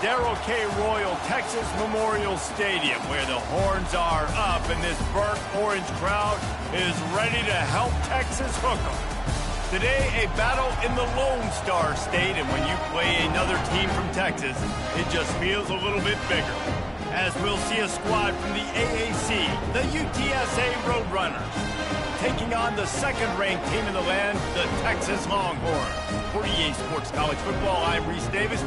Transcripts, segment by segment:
Darrell K. Royal Texas Memorial Stadium, where the horns are up and this burnt orange crowd is ready to help Texas hook 'em. Today, a battle in the Lone Star State, and when you play another team from Texas, it just feels a little bit bigger. As we'll see a squad from the AAC, the UTSA Roadrunners, taking on the second-ranked team in the land, the Texas Longhorns. For EA Sports College Football, I'm Reese Davis.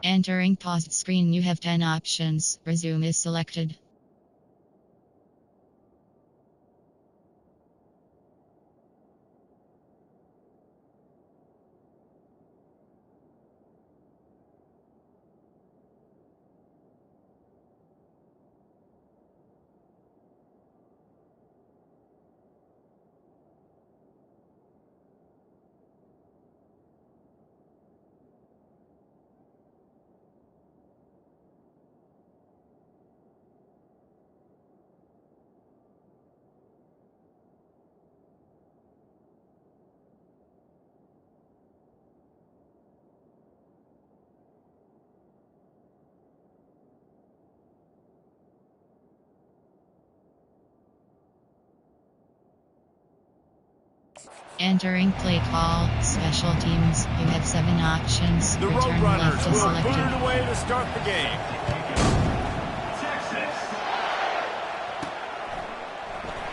Entering paused screen, you have 10 options. Resume is selected. Entering play call, special teams, you have 7 options. The Return left Roadrunners is will put selected. it away to start the game.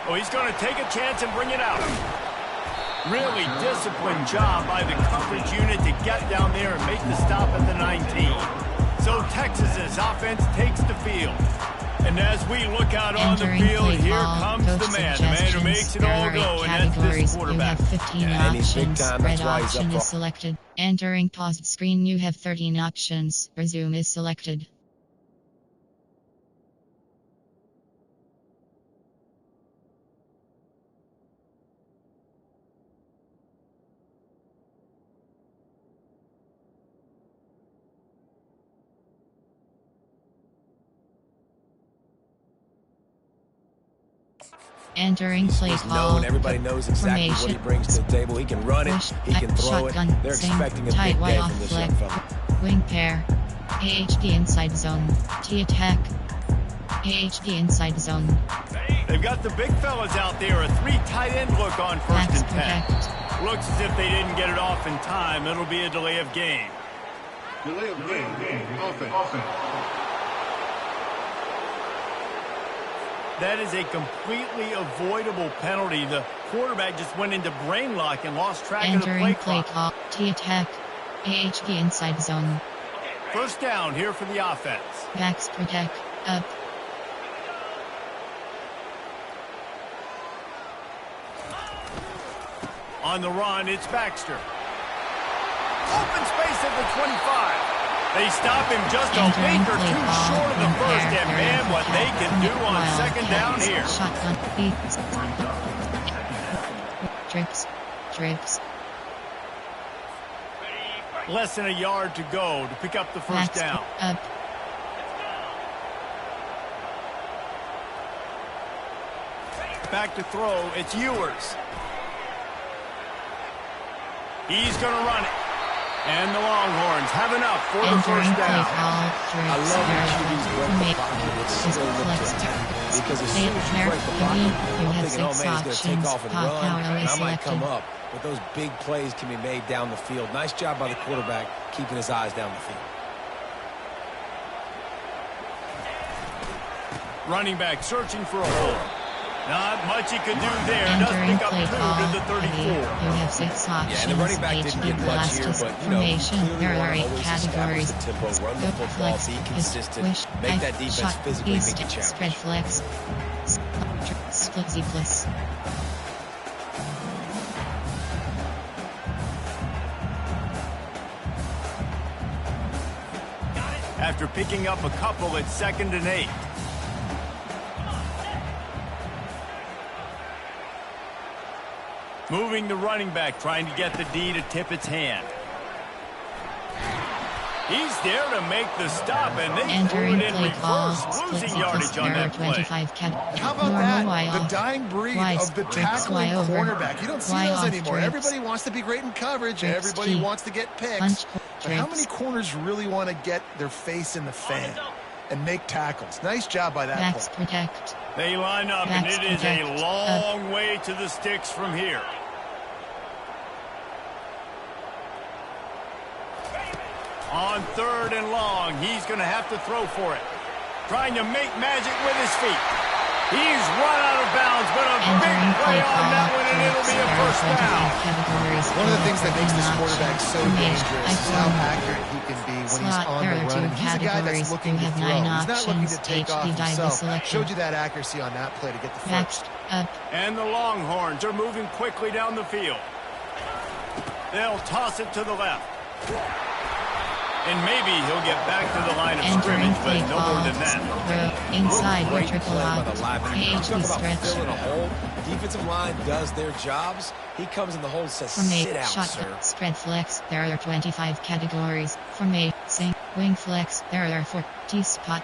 Oh, he's going to take a chance and bring it out. Really disciplined job by the coverage unit to get down there and make the stop at the 19. So Texas's offense takes the field. And as we look out on the field, here comes the man who makes it all go, and that's this quarterback. You have 15 options. Red option is selected. Entering paused screen, you have 13 options. Resume is selected. Entering play call. Everybody knows exactly what he brings to the table. He can run it, he can throw it. They're expecting a big day from this young fella. Wing pair. AHD inside zone. T attack. AHD inside zone. They've got the big fellas out there. A 3 tight end look on first and 10. Looks as if they didn't get it off in time. It'll be a delay of game. Delay of game. Offense. That is a completely avoidable penalty. The quarterback just went into brain lock and lost track of the play clock. Call. T attack. AHD inside zone. First down here for the offense. Backs protect. Up. On the run, it's Baxter. Open space at the 25. They stop him just a week or two short of the first, and man, what they can do on second down here. Shotgun. Trips. Less than a yard to go to pick up the first down. Up. Back to throw, it's Ewers. He's going to run it. And the Longhorns have enough for the first down. I love when QBs break the pocket. It's so tackle because as soon as you break the pocket, I'm thinking, oh man, he's going to take off and run, and I might come up. But those big plays can be made down the field. Nice job by the quarterback keeping his eyes down the field. Running back searching for a hole. Not much he could do there. Does pick up 2 to the 34. You have 6 options. Yeah, and the running back didn't get much here, but you know, there are 8 always categories. establish the tempo, run the football, be consistent, make that defense physically make it challenging. Spread flex. Split Z plus. After picking up a couple, it's 2nd and 8. Moving the running back, trying to get the D to tip its hand. He's there to make the stop, and they threw Entering it in play call, reverse, split losing yardage on that play. 25 How about that? The dying breed of the tackling cornerback. You don't see those anymore. Everybody wants to be great in coverage. Everybody wants to get picks. But how many corners really want to get their face in the fan and make tackles? Nice job by that Backs player. protect. They line up, and it is a long way to the sticks from here. On 3rd and long, he's going to have to throw for it. Trying to make magic with his feet. He's run out of bounds, but a big play on that one, and it'll be a first down. One of the things that makes this quarterback so dangerous is how accurate he can be when he's on the run. And he's a guy that's looking to throw. He's not looking to take off himself. Showed you that accuracy on that play to get the first. And the Longhorns are moving quickly down the field. They'll toss it to the left. And maybe he'll get back to the line of scrimmage, but no more than that. Inside with triple out. AHB stretch. Filling a hole. Defensive line does their jobs. He comes in the hole and says, sit down, sir. Spread flex, there are 25 categories. Formation, wing flex, there are 40 spot.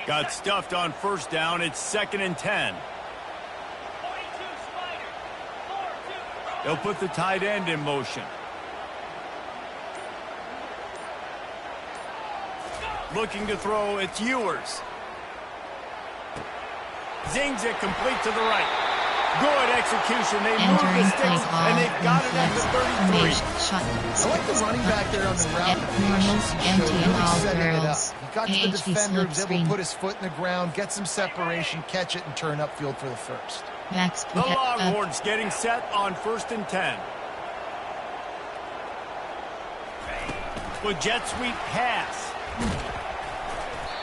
Got stuffed on first down. It's 2nd and 10. They'll put the tight end in motion. Looking to throw, it's Ewers. Zings it complete to the right. Good execution. They move the sticks, and they've got it at the 33. I like the running back there on the route. Empty and all girls. He got to the defender, was able to put his foot in the ground, get some separation, catch it, and turn upfield for the first. The Longhorns getting set on 1st and 10. With jet sweep pass.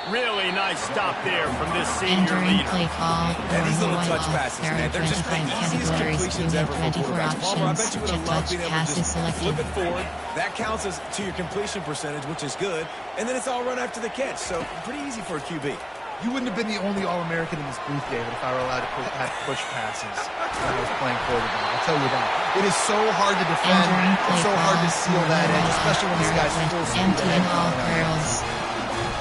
Really nice stop there from this senior leader. Play call. And these little touch passes, man, they're just the easiest completions ever for quarterbacks. Palmer, I bet you would have loved being able to just flip it forward. That counts as to your completion percentage, which is good. And then it's all run after the catch, so pretty easy for a QB. You wouldn't have been the only All-American in this booth, David, if I were allowed to have push passes when I was playing quarterback. I'll tell you that. It is so hard to defend. It's so hard to seal that edge, especially when these guys full speed ahead.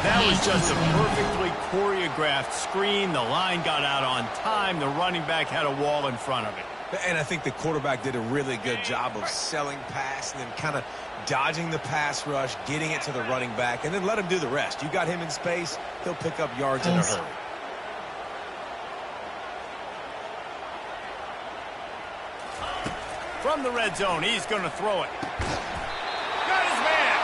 That was just a perfectly choreographed screen. The line got out on time. The running back had a wall in front of it. And I think the quarterback did a really good job of selling pass and then kind of dodging the pass rush, getting it to the running back, and then let him do the rest. You got him in space, he'll pick up yards in a hurry. From the red zone, he's going to throw it. Got his man.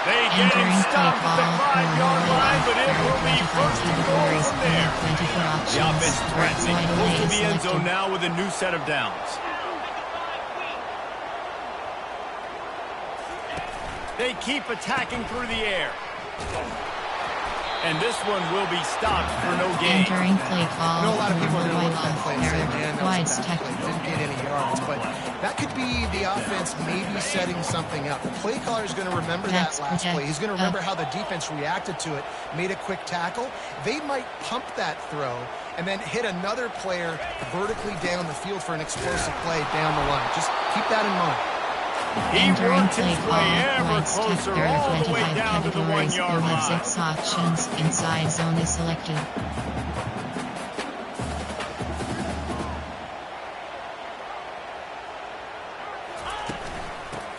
They get him stopped at the 5-yard line, but it will be 1st and goal from there. The offense threatening, close to the end zone now with a new set of downs. They keep attacking through the air. And this one will be stopped for no gain. Entering play call. I know a lot of people are going to look at that play and say, man, that was a bad play. Didn't get any yards. But that could be the offense maybe setting something up. The play caller is going to remember that last play. He's going to remember how the defense reacted to it, made a quick tackle. They might pump that throw and then hit another player vertically down the field for an explosive play down the line. Just keep that in mind. He worked his way ever closer all the way down to the 1-yard line. 6 options. Inside zone is selected.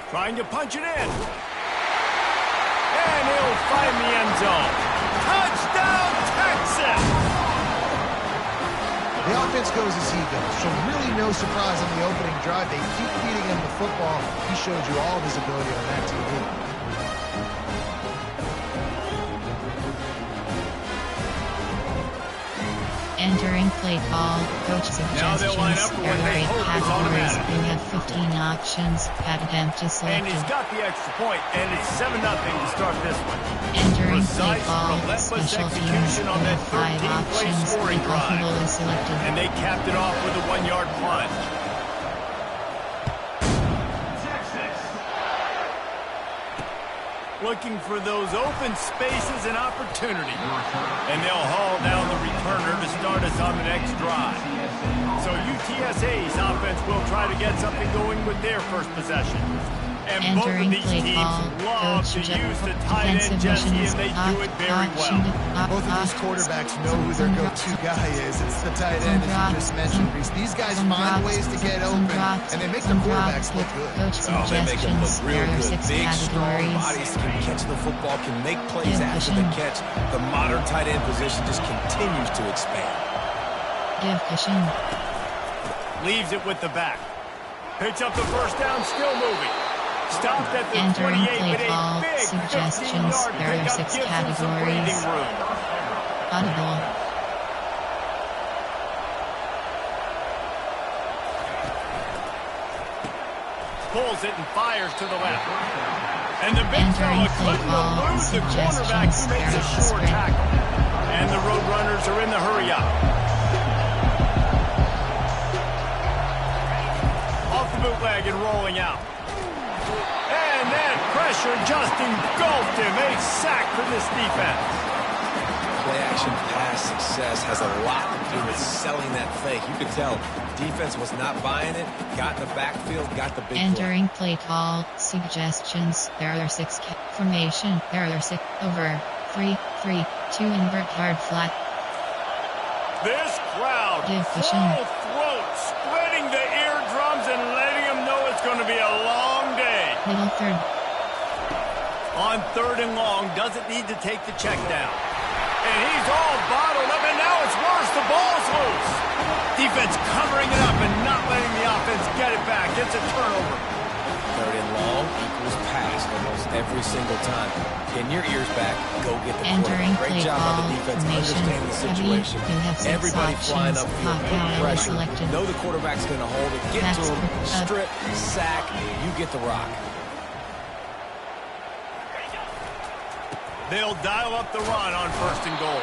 Trying to punch it in. And he'll find the end zone. Touchdown, Texas! The offense goes as he goes, so really no surprise on the opening drive. They keep feeding him the football. He showed you all of his ability on that TV. Entering play call. Coach suggestions. Air raid categories. You have 15 options. Attempt to select. And he's got the extra point, and it's 7-0 to start this one. Entering play Precise, call. relentless Special teams. execution on that 5 13-play options. scoring drive. Is selected. And they capped it off with a 1-yard plunge. looking for those open spaces and opportunity. And they'll haul down the returner to start us on the next drive. So UTSA's offense will try to get something going with their first possession. And both of these teams love to use the tight end, Jesse, and they do it very well. Both of these quarterbacks know who their go-to guy is. It's the tight end, as you just mentioned, Reese. These guys find ways to get open, and they make the quarterbacks look good. Oh, they make them look real good. Big, strong bodies can catch the football, can make plays after the catch. The modern tight end position just continues to expand. Leaves it with the back. Picks up the first down, still moving. Stopped at the 28, but a big 15-yard pickup gives him some breathing room. Audible. Pulls it and fires to the left. And the big fella couldn't elude the cornerback who makes a short tackle. And the Roadrunners are in the hurry-up. Off the bootleg and rolling out. And that pressure just engulfed him. A sack for this defense. Play-action pass success has a lot to do with selling that fake. You could tell defense was not buying it, got in the backfield, got the big Entering play call, suggestions, there are 6 formation, there are 6, over, 3, 3, 2 invert hard flat. This crowd, full throat, splitting the eardrums and letting them know it's going to be a long day. Middle third. On 3rd and long, doesn't need to take the check down. And he's all bottled up, and now it's worse. The ball's loose. Defense covering it up and not letting the offense get it back. It's a turnover. 3rd and long equals pass almost every single time. Pin your ears back. Go get the quarterback. Great job by the defense understanding the situation. Everybody flying upfield. Pressure. Know the quarterback's going to hold it. Get to him. Strip. Sack. You get the rock. They'll dial up the run on 1st and goal.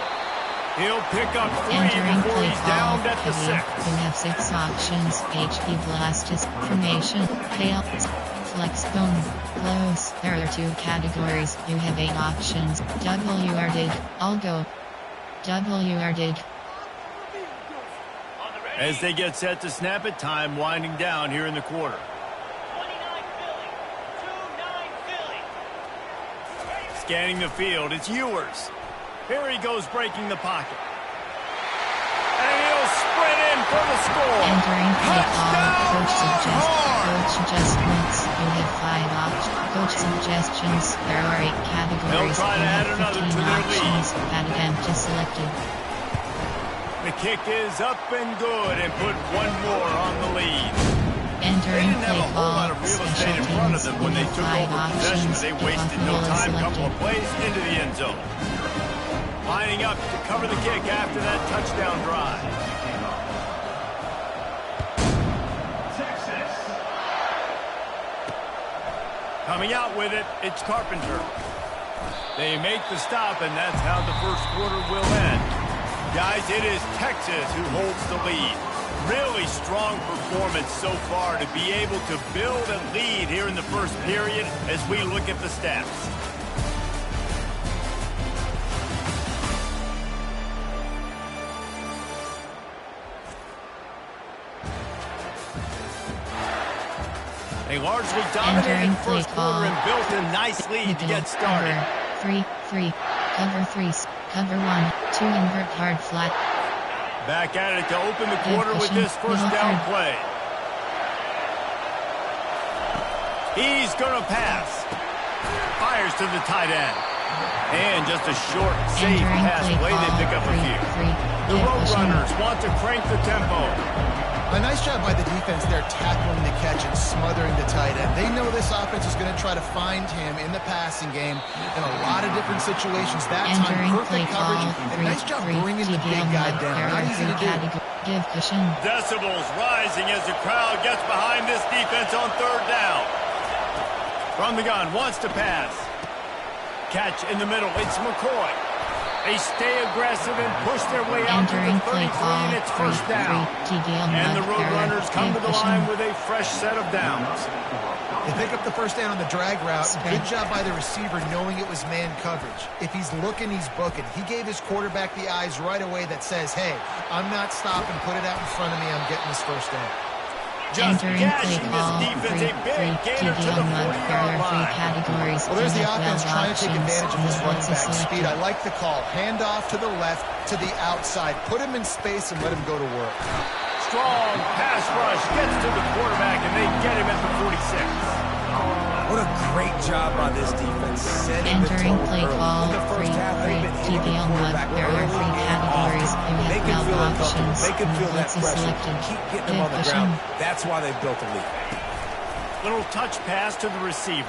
He'll pick up 3 Entering before he's down at the 6. You have 6 options. HP Blastus, formation, tail, flex bone, close. There are 2 categories. You have 8 options. WR dig, I'll go. WR dig. As they get set to snap it, time winding down here in the quarter. Scanning the field, it's Ewers. Here he goes breaking the pocket. And he'll sprint in for the score. Entering play call, Touchdown! coach adjustments. You have 5 options. Coach suggestions. There are 8 categories. They'll try to add another to their lead. Added empty selected. The kick is up and good and put 1 more on the lead. Entering play call, special in front of them when they took over possession. They wasted no time, couple of plays into the end zone. Lining up to cover the kick after that touchdown drive. Texas. Coming out with it, it's Carpenter. They make the stop, and that's how the first quarter will end. Guys, it is Texas who holds the lead. Really strong performance so far to be able to build a lead here in the first period as we look at the stats. They largely dominated the first quarter and built a nice lead to get started. Cover 3, cover 3, cover 1, 2 invert hard flat. Back at it to open the quarter with this first down play. He's going to pass. Fires to the tight end. And just a short, safe pass play. They pick up a few. The Roadrunners want to crank the tempo. A nice job by the defense there tackling the catch and smothering the tight end. They know this offense is going to try to find him in the passing game in a lot of different situations. That time, perfect coverage, and nice job bringing the big guy down. Not easy to do. Decibels rising as the crowd gets behind this defense on 3rd down. From the gun, wants to pass. Catch in the middle, it's McCoy. They stay aggressive and push their way out to the 33, and it's first down. And the Roadrunners come to the line with a fresh set of downs. They pick up the first down on the drag route. Good job by the receiver knowing it was man coverage. If he's looking, he's booking. He gave his quarterback the eyes right away that says, hey, I'm not stopping. Put it out in front of me. I'm getting this first down. Just gashing this defense, a big gainer to the 40-yard line. Categories. Well, there's the offense trying to take advantage of this running back speed. I like the call. Hand off to the left, to the outside. Put him in space and let him go to work. Strong pass rush gets to the quarterback, and they get him at the 46. What a great job by this defense, setting the tone early. In the first half, they've been hitting the quarterback early and often. They can feel it coming. They can feel that pressure. Keep getting them on the ground. That's why they've built a lead. Little touch pass to the receiver.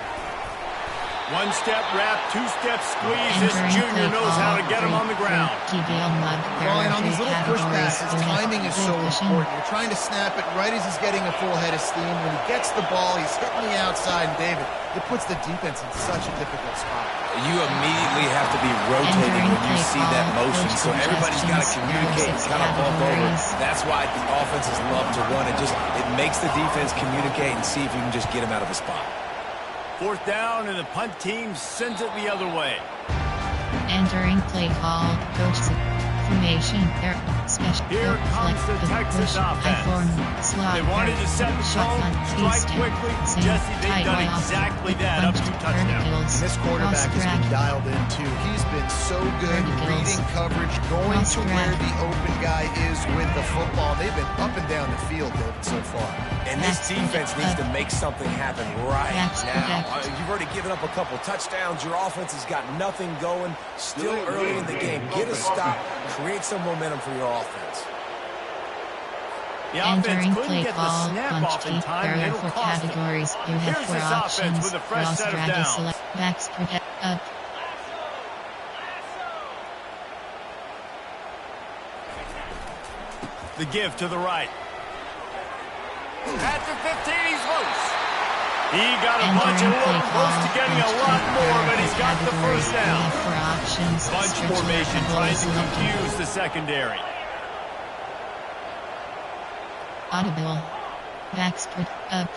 One-step wrap, two-step squeeze. This junior knows how to get him on the ground. Well, and on these little push passes, timing is so important. You're trying to snap it right as he's getting a full head of steam. When he gets the ball, he's hitting the outside. And David, it puts the defense in such a difficult spot. You immediately have to be rotating when you see that motion. So everybody's got to communicate and kind of bump over. That's why the offenses love to run. It makes the defense communicate and see if you can just get him out of a spot. Fourth down, and the punt team sends it the other way. Entering play call, coach formation, special. Here comes the Texas offense. They wanted to set the tone, strike quickly. Jesse, they've done exactly that, up 2 touchdowns. This quarterback has been dialed in, too. He's been so good reading coverage, going to where the open guy is with the football. They've been up and down the field, David, so far. And this defense needs to make something happen right now. You've already given up a couple touchdowns. Your offense has got nothing going. Still early in the game. Get a stop. Create some momentum for your offense. The offense couldn't get the snap off in time. It'll cost them. Here's this offense with a fresh set of downs. Backs protect up. The give to the right. At the 15, he's loose. He got a bunch of little close to getting a lot more, but he's got the first down. Bunch formation trying to confuse the secondary. Audible. Backs up.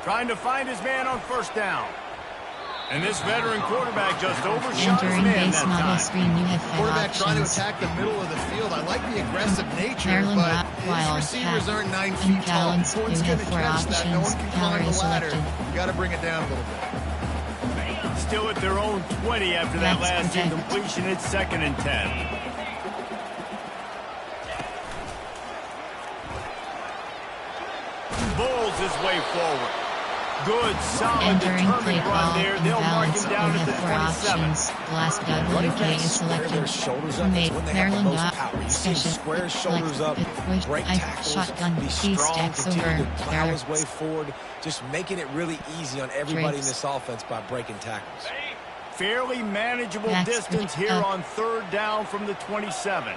Trying to find his man on first down. And this veteran quarterback just overshot his man that time. Screen, you have quarterback options. trying to attack the middle of the field. I like the aggressive nature, but his receivers aren't 9 feet tall. No one's going to catch that. No one can climb the ladder. You got to bring it down a little bit. Still at their own 20 after that last incompletion. It's 2nd and 10. Bulls his way forward. Good, solid, determined run there. They'll mark him down at the 27. Last WK is selected. Maryland You see him square shoulders up, break tackles, shotgun, be strong, continue to plow his way over. forward, just making it really easy on everybody in this offense by breaking tackles. Fairly manageable distance here on 3rd down from the 27.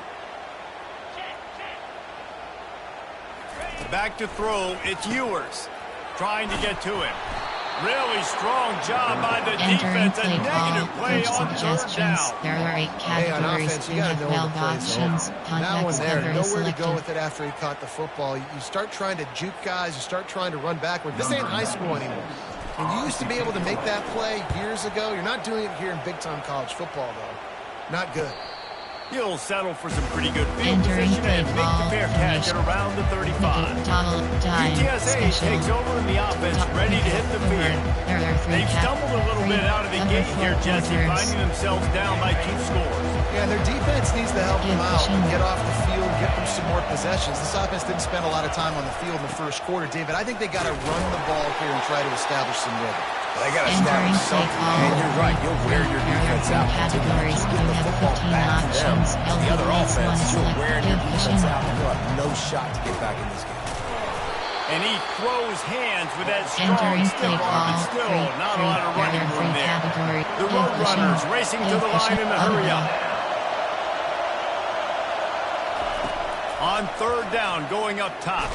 Back to throw, it's Ewers. Trying to get to him. Really strong job by the defense. A negative play on 3rd down. There are 8 categories. You have 12 options. That one there, nowhere to go with it after he caught the football. You start trying to juke guys. You start trying to run backward. This ain't high school anymore. And you used to be able to make that play years ago. You're not doing it here in big-time college football, though. Not good. He'll settle for some pretty good field position and make the fair catch at around the 35. UTSA takes over in the offense, ready to hit the field. They've stumbled a little bit out of the gate here, Jesse, finding themselves down by 2 scores. Yeah, their defense needs to help them out, get off the field, get them some more possessions. This offense didn't spend a lot of time on the field in the first quarter, David. I think they got to run the ball here and try to establish some rhythm. They got to establish something, and you're right. You'll wear your defense out. Categories. You get the football back to them. The other offense, you're wearing your defense out. You'll have no shot to get back in this game. And he throws hands with that strong stiff arm, but still not a lot of running room there. The road runners racing to the line in a hurry up. On 3rd down, going up top.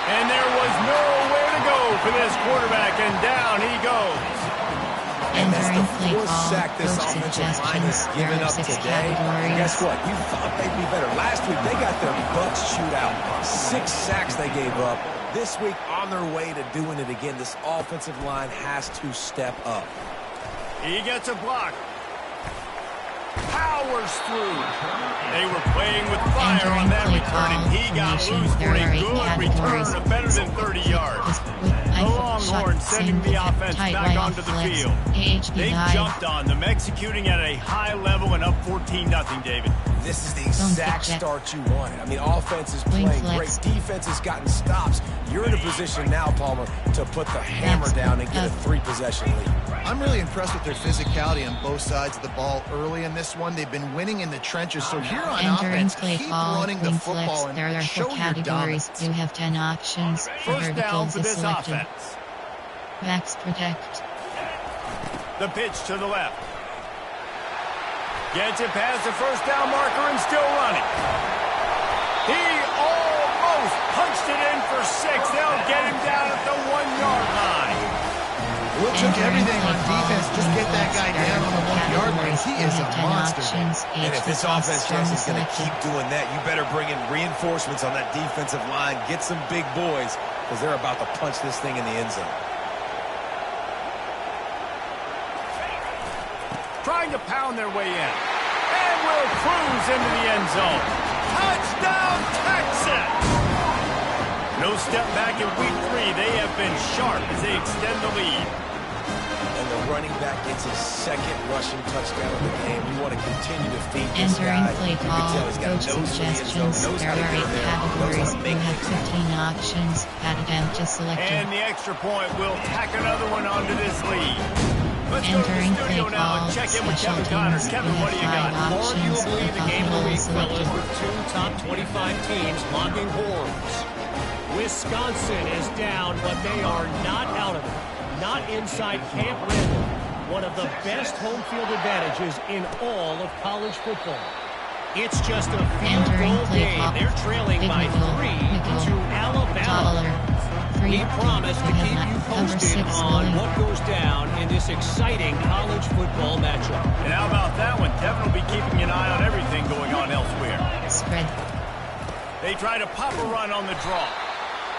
And there was nowhere to go for this quarterback, and down he goes. And that's the Entering play 4th call, sack this coach offensive line has suggestions. given There are up 6 today. And guess what? You thought they'd be better. Last week, they got their butts chewed out. 6 sacks they gave up. This week, on their way to doing it again, this offensive line has to step up. He gets a block. Powers through. They were playing with fire on that return, and he got loose for a good return of better than 30 yards. The Longhorns sending the offense back onto the field. They jumped on them, executing at a high level and up 14-0, David. This is the exact start you wanted. I mean, offense is playing great. Defense has gotten stops. You're in a position now, Palmer, to put the hammer down and get a 3-possession lead. I'm really impressed with their physicality on both sides of the ball early in this one. They've been winning in the trenches. So here on offense, keep running the football and there are 4 show categories. You have 10 options. First down for this offense. Max protect. The pitch to the left. Gets it past the first down marker and still running. He almost punched it in for 6. They'll get him down at the 1-yard line. We'll check everything on defense. Just get that guy down on the 1-yard line. He is a monster. And if this offense is going to keep doing that, you better bring in reinforcements on that defensive line. Get some big boys, because they're about to punch this thing in the end zone. Trying to pound their way in. And will cruise into the end zone. Touchdown, Texas! No step back in week 3. They have been sharp as they extend the lead. And the running back gets his 2nd rushing touchdown of the game. You want to continue to feed this guy. Entering play call, coach suggestions. There are 8 categories. You have 15 options. Advantage selected. And the extra point will tack another one onto this lead. Let's go to the Entering play studio now and call, check in with special Kevin Connors. teams. Kevin, You what do you have got? 5 options. Arguably the game of the week, fellas, Selected. with 2 top 25 teams locking horns. Wisconsin is down, but they are not out of it. Not inside Camp Randall. One of the best home field advantages in all of college football. It's just a field goal game. They're trailing by 3 to Alabama. We promise to keep you posted on what goes down in this exciting college football matchup. And how about that one? Kevin will be keeping an eye on everything going on elsewhere. Spread. They try to pop a run on the draw.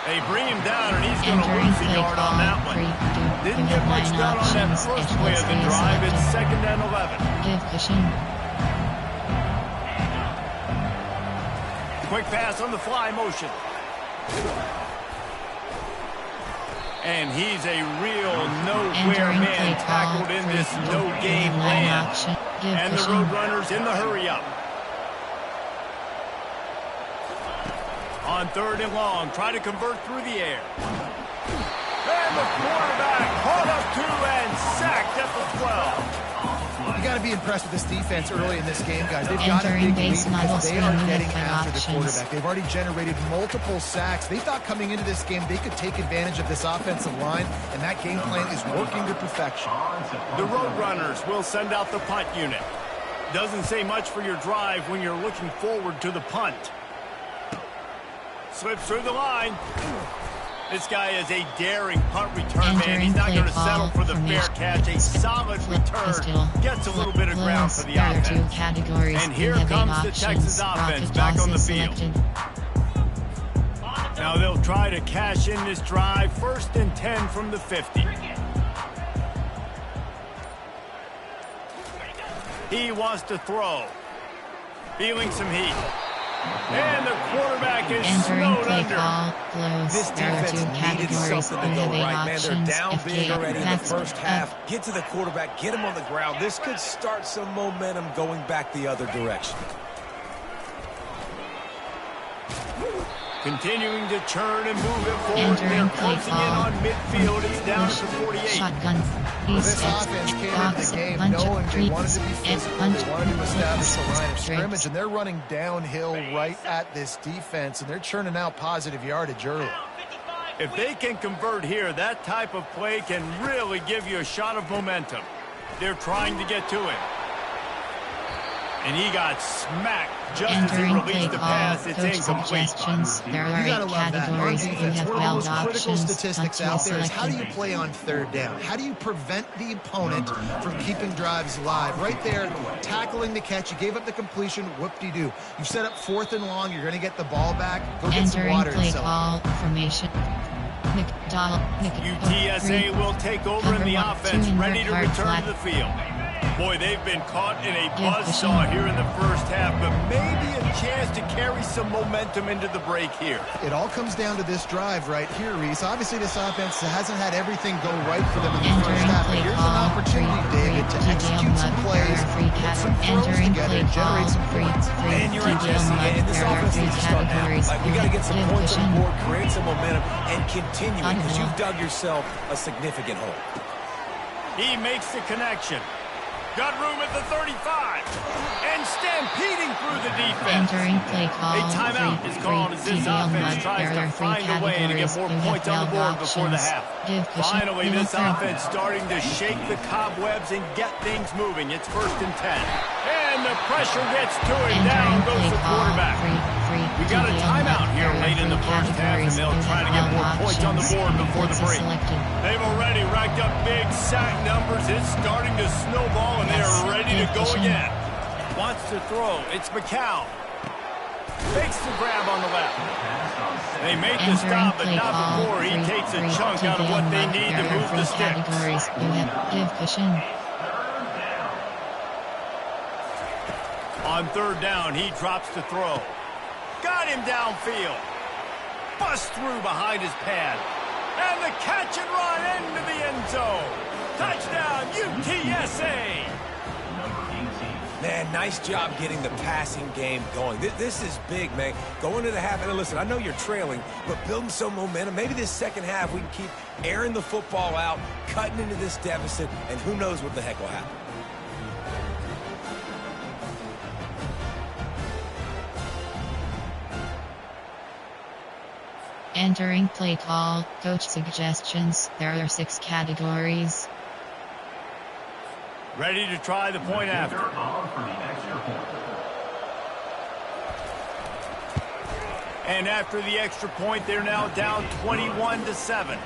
They bring him down, and he's going to lose a yard on that one. Didn't get much done on that first play of the drive. It's 2nd and 11. Give cushion. Quick pass on the fly motion. And he's a real nowhere man tackled in this no-game land. And the Roadrunners in the hurry-up. On 3rd and long, try to convert through the air. And the quarterback caught up 2 and sacked at the 12. You got to be impressed with this defense early in this game, guys. They've got a big lead because they are getting after the quarterback. They've already generated multiple sacks. They thought coming into this game they could take advantage of this offensive line, and that game plan is working to perfection. The Roadrunners will send out the punt unit. Doesn't say much for your drive when you're looking forward to the punt. Slips through the line. This guy is a daring punt return man. He's not going to settle for the fair catch. A solid return. Gets a little bit of ground for the offense. And here comes the Texas offense back on the field. Now they'll try to cash in this drive. 1st and 10 from the 50. He wants to throw. Feeling some heat. And the quarterback is snowed under. This defense needed something to go right, man. They're down big already in the first half. Get to the quarterback, get him on the ground. This could start some momentum going back the other direction. Continuing to churn and move it forward. They're closing in on midfield. It's down to 48. Shotgun. This offense came into the game knowing they wanted to be physical. They wanted to establish the line of scrimmage, and they're running downhill right at this defense, and they're churning out positive yardage early. If they can convert here, that type of play can really give you a shot of momentum. They're trying to get to him. And he got smacked just as he Entering released play the call, pass. It's coach incomplete. suggestions. There are You gotta 8 love that. On categories. You defense, have one of the 12 most critical options. statistics Until out there is how do you selected. play on third down? How do you prevent the opponent from keeping drives alive? Right there, tackling the catch. You gave up the completion. Whoop-de-doo. You set up 4th and long. You're going to get the ball back. Go get some Entering water and play celebrate. call formation. UTSA will take over in the offense, ready to return to the field. Boy, they've been caught in a buzzsaw here in the first half, but maybe a chance to carry some momentum into the break here. It all comes down to this drive right here, Reese. Obviously, this offense hasn't had everything go right for them in the first half, but here's an opportunity, David, to execute some plays, put some throws together, and generate some points. And you're interested in this offense needs to start now. Like, we got to get some points on the board, create some momentum, and continue it, because you've dug yourself a significant hole. He makes the connection. Got room at the 35. And stampeding through the defense. Entering play call. A timeout is called as this offense tries to find a way to get more points on the board before the half. Finally, this offense starting to shake the cobwebs and get things moving. It's 1st and 10. And the pressure gets to him. Down goes the quarterback. We got a timeout here late in the first half, and they'll try to get more points on the board before the break. They've already racked up big sack numbers. It's starting to snowball, and they're ready to go again. Wants to throw. It's McCown. Fakes the grab on the left. They make the stop, but not before he takes a chunk out of what they need to move the sticks. Give cushion. On 3rd down, he drops to throw. Got him downfield. Bust through behind his pad. And the catch and run into the end zone. Touchdown, UTSA. Man, nice job getting the passing game going. This is big, man. Going to the half, and listen, I know you're trailing, but building some momentum. Maybe this second half we can keep airing the football out, cutting into this deficit, and who knows what the heck will happen. Entering play call, coach suggestions. There are 6 categories. Ready to try the point after. And after the extra point, they're now down 21-7.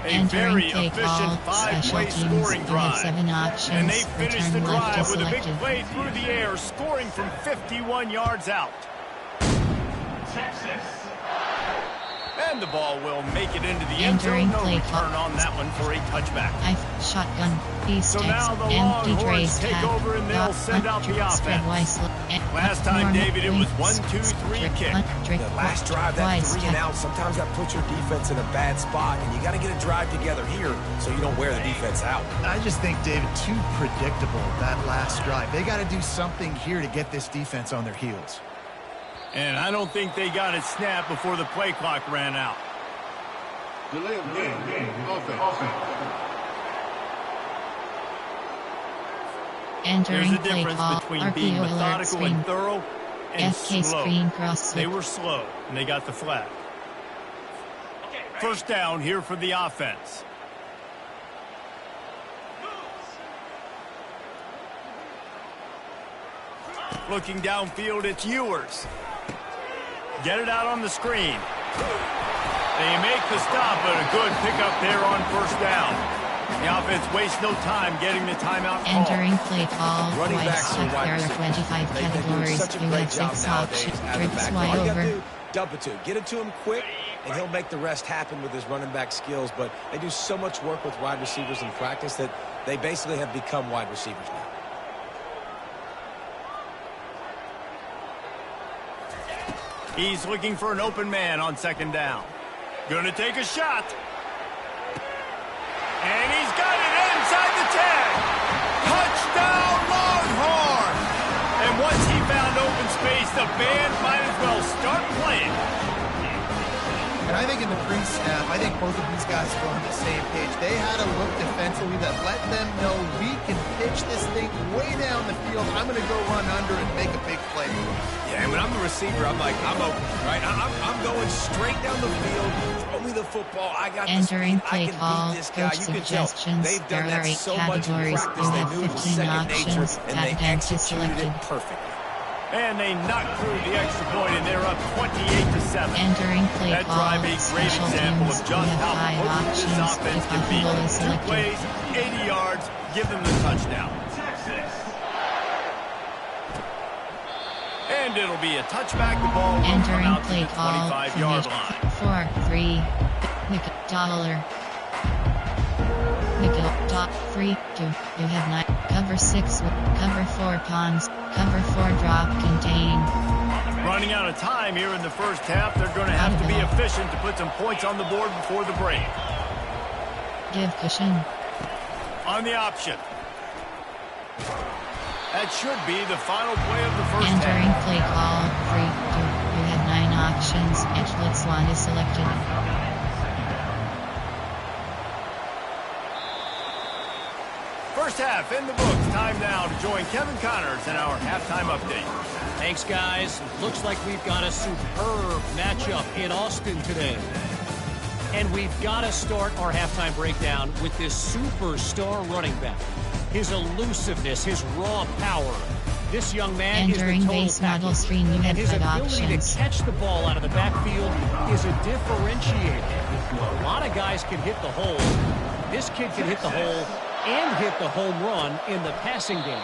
A very efficient 5-play scoring drive. And they finish the drive with a big play through the air, scoring from 51 yards out. And the ball will make it into the end zone. No return on that one for a touchback. Shotgun. So now the Longhorns take over and they'll send out the offense. Last time, David, it was 1-2-3 kick. The last drive, that 3 and out, sometimes that puts your defense in a bad spot, and you got to get a drive together here so you don't wear the defense out. I just think, David, too predictable, that last drive. They got to do something here to get this defense on their heels. And I don't think they got it snapped before the play clock ran out. Delay of game, offense. Entering There's a play difference call, between being RPO alert methodical screen. and thorough and FK slow. screen cross. They were slow, and they got the flag. 1st down here for the offense. Looking downfield, it's Ewers. Get it out on the screen. They make the stop, but a good pickup there on 1st down. The offense wastes no time getting the timeout call. Entering play call. Running backs are wide There are receivers. 25 They're doing categories. such a You great have job 6 nowadays options. out of the Trips back. wide All you got to over. do, dump it to him. Get it to him quick, and he'll make the rest happen with his running back skills. But they do so much work with wide receivers in practice that they basically have become wide receivers now. He's looking for an open man on 2nd down. Gonna take a shot. And he's got it inside the 10. Touchdown, Longhorn! And once he found open space, the band might as well start playing. And I think in the pre-snap, I think both of these guys were on the same page. They had a look defensively that let them know we can pitch this thing way down the field. I'm going to go run under and make a big play. Yeah, and when I'm the receiver, I'm like, I'm open, right? I'm going straight down the field. Throw me the football. I got the speed. I can beat this guy. You can tell they've done that so much in practice. They knew it was second nature, and they executed it perfectly. And they knocked through the extra point, and they're up 28-7. Entering play that drive a great example of just how potent this offense can be. 2 plays, 80 yards, give them the touchdown. And it'll be a touchback. The ball will come out to the 25-yard line. 4-3. $1. $3-2. You have 9. Cover 6. Cover 4 pawns. Cover 4 drop contain. Running out of time here in the first half. They're going to have to be efficient to put some points on the board before the break. Give cushion. On the option. That should be the final play of the first Entering half. play call 3-2. You have 9 options. Edge blitz 1 is selected. First half in the books. Time now to join Kevin Connors in our halftime update. Thanks, guys. Looks like we've got a superb matchup in Austin today. And we've got to start our halftime breakdown with this superstar running back. His elusiveness, his raw power. This young man Entering is the base total model package. screen, you have And his 5 ability options. to catch the ball out of the backfield is a differentiator. A lot of guys can hit the hole. This kid can hit the hole and hit the home run in the passing game.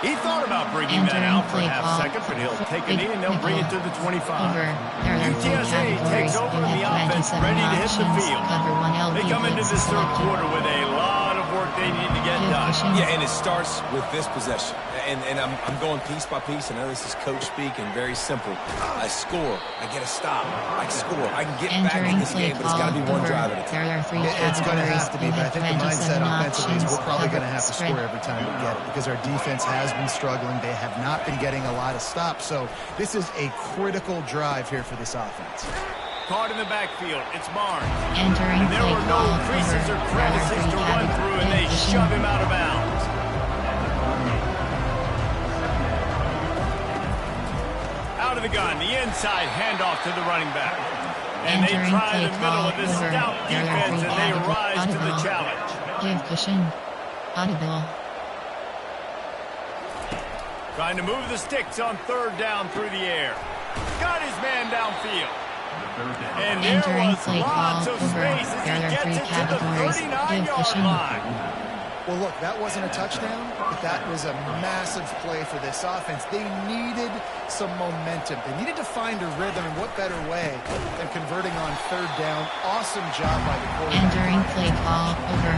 He thought about bringing that out for a half second, but he'll take a knee and they'll bring it to the 25. UTSA takes over the offense, ready to hit the field. They come into this third quarter with a lot of work they need to get done. Yeah, and it starts with this possession. And I'm going piece by piece. I know this is coach speak and very simple. I score. I get a stop. I score. I can get back in this game, but it's got to be one drive at a time. It's going to have to be, but I think the mindset offensively is we're probably going to have to score every time we get it because our defense has been struggling. They have not been getting a lot of stops. So this is a critical drive here for this offense. Caught in the backfield. It's Barnes. Entering And there were no creases or crevices to run through, and they shove him out of bounds. Out of the gun, the inside handoff to the running back. And they try the middle of this stout defense, and they rise to the challenge. Give cushion. Audible. Trying to move the sticks on third down through the air. Got his man downfield. And there was lots of space as he gets it to the 39-yard line. Well, look, that wasn't a touchdown, but that was a massive play for this offense. They needed some momentum. They needed to find a rhythm, and what better way than converting on third down. Awesome job by the quarterback. Entering play call over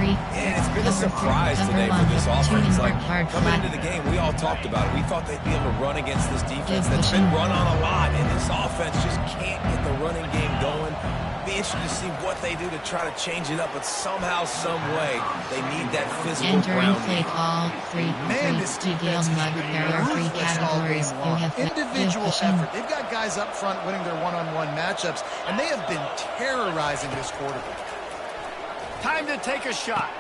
3. And it's been a surprise today for this offense. Like, coming into the game, we all talked about it. We thought they'd be able to run against this defense that's been run on a lot, and this offense just can't get the running game going. Be interested to see what they do to try to change it up, but somehow, some way, they need that physical Entering ground play game. call 3. Man, this defense has been ruthless all game long. Individual effort. They've got guys up front winning their one-on-one matchups, and they have been terrorizing this quarterback. Time to take a shot.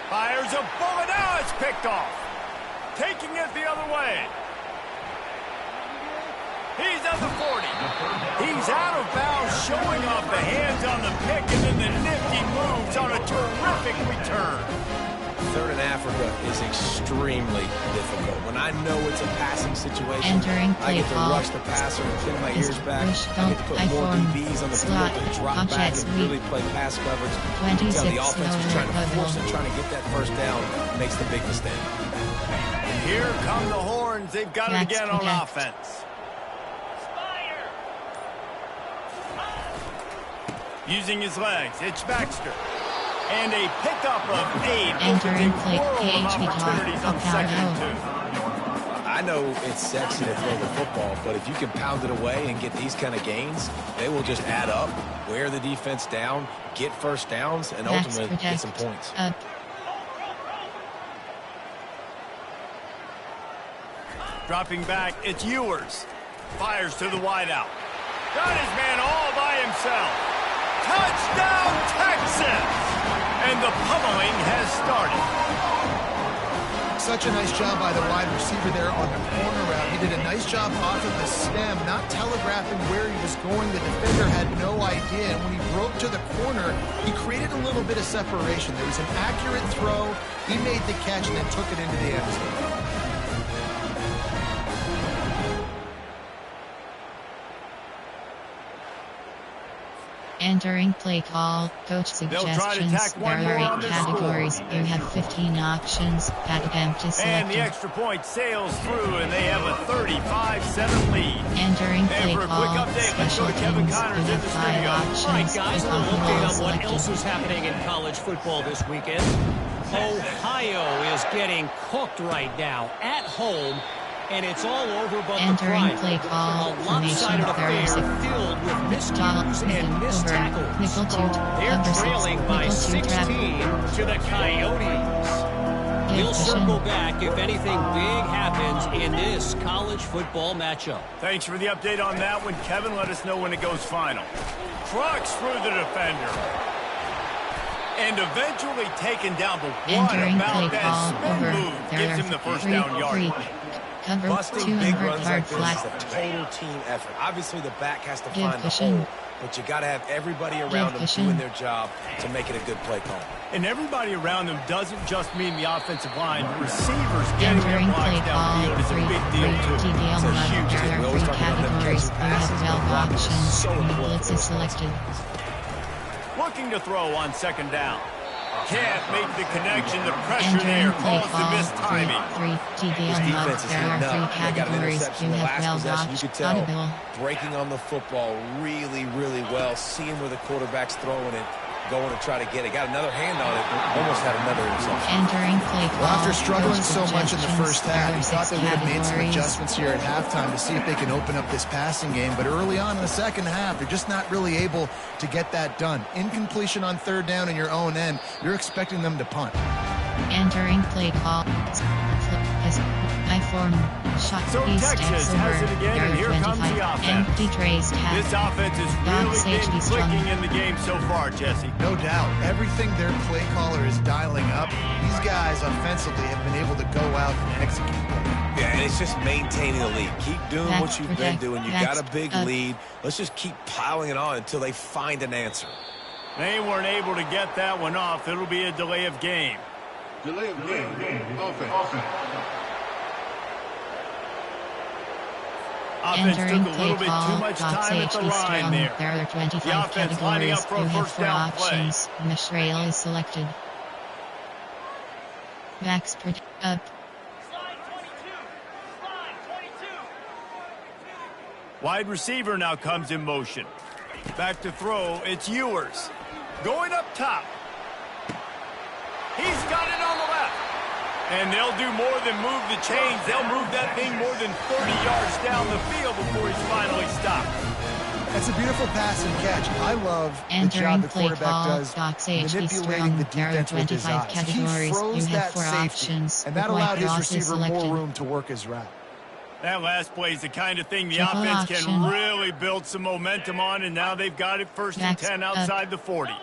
Fires a bullet. Now it's picked off. Taking it the other way. He's at the 40. He's out of bounds, showing off the hands on the pick, and then the nifty moves on a terrific return. Third in Africa is extremely difficult. When I know it's a passing situation, I get to rush the passer and pin my ears back. I get to put more DBs on the field to drop back and really play pass coverage. You can tell the offense is trying to force it, trying to get that first down, makes the big mistake. And here come the horns. They've got it again on offense. Using his legs, it's Baxter. And a pickup of 8 opens a world of opportunities on 2nd and 2. I know it's sexy to throw the football, but if you can pound it away and get these kind of gains, they will just add up, wear the defense down, get first downs, and ultimately get some points. Dropping back, it's Ewers. Fires to the wideout. Got his man all by himself. Touchdown, Texas! And the pummeling has started. Such a nice job by the wide receiver there on the corner route. He did a nice job off of the stem, not telegraphing where he was going. The defender had no idea. And when he broke to the corner, he created a little bit of separation. There was an accurate throw. He made the catch and then took it into the end zone. Entering play call, coach suggestions. There are 8 categories. You have 15 options. That empty selected. And the extra point sails through, and they have a 35-7 lead. Entering play call, special teams. You have 5 options. All right, guys, a little update on what selected. else is happening in college football this weekend. Ohio is getting cooked right now at home. And it's all over but Entering the play call, a lopsided affair filled with miscues and missed tackles. They're trailing by 16 to the Coyotes. We'll circle back if anything big happens in this college football matchup. Thanks for the update on that one, Kevin. Let us know when it goes final. Trucks through the defender. And eventually taken down, but what Entering about play that call, spin over. move There gives are him the first down yard. Cover Busting big 200 runs yard like this flat. is a total team effort. Obviously, the back has to Give find the cushion. hole, but you got to have everybody around them cushion. doing their job to make it a good play call. And everybody around them doesn't just mean the offensive line. Receivers getting their Entering play blocks call, downfield is a big deal, too. TDL It's a mode. huge deal. There We are always 3 talk about them categories. catching You have passes. 12 Blocking is options. so important Blitz for is those selected. Looking to throw on second down. Can't make the connection. The pressure there Entering play calls the call, missed timing. 3 This TDL mode. defense is There heating are 3 up. They got an categories. interception You in the have last 12 possession. You options. could tell Audible. breaking on the football really, really well, seeing where the quarterback's throwing it, going to try to get it. Got another hand on it, almost had another interception. Entering play call. Well, after struggling coach so much in the first half, suggestions. you thought they There would are have made 6 some categories. adjustments here at halftime to see if they can open up this passing game. But early on in the second half, they're just not really able to get that done. Incompletion on third down in your own end, you're expecting them to punt. Entering play call. I form. Shot. So He Texas steps has over. it again, There and are here comes the 25. offense. Empty trays tab. This offense is really been clicking in the game so far, Jesse. No doubt. Everything their play caller is dialing up, these guys offensively have been able to go out and execute. Yeah, and it's just maintaining the lead. Keep doing Backs what you've been protect. doing. You Backs got a big up. lead. Let's just keep piling it on until they find an answer. They weren't able to get that one off. It'll be a delay of game. Delay of game. Offense. Offense Entering took a play little bit call. too much Box time at the HD line strong. there. There are 25 The offense lining categories. up for a You have first 4 down play. options. Mesh rail is selected. Backs protect up. Wide receiver now comes in motion. Back to throw. It's Ewers. Going up top. He's got it on the left. And they'll do more than move the chains. They'll move that thing more than 30 yards down the field before he's finally stopped. That's a beautiful pass and catch. I love the job Entering the play quarterback call. does Box HD manipulating the strong. There are defense with his 25 eyes. He categories. froze You have that 4 safety, options. and that The white allowed his cross is receiver more selected. room to work his route. That last play is the kind of thing the Triple offense can option. really build some momentum on, and now they've got it first and Backs 10 up. outside the 40.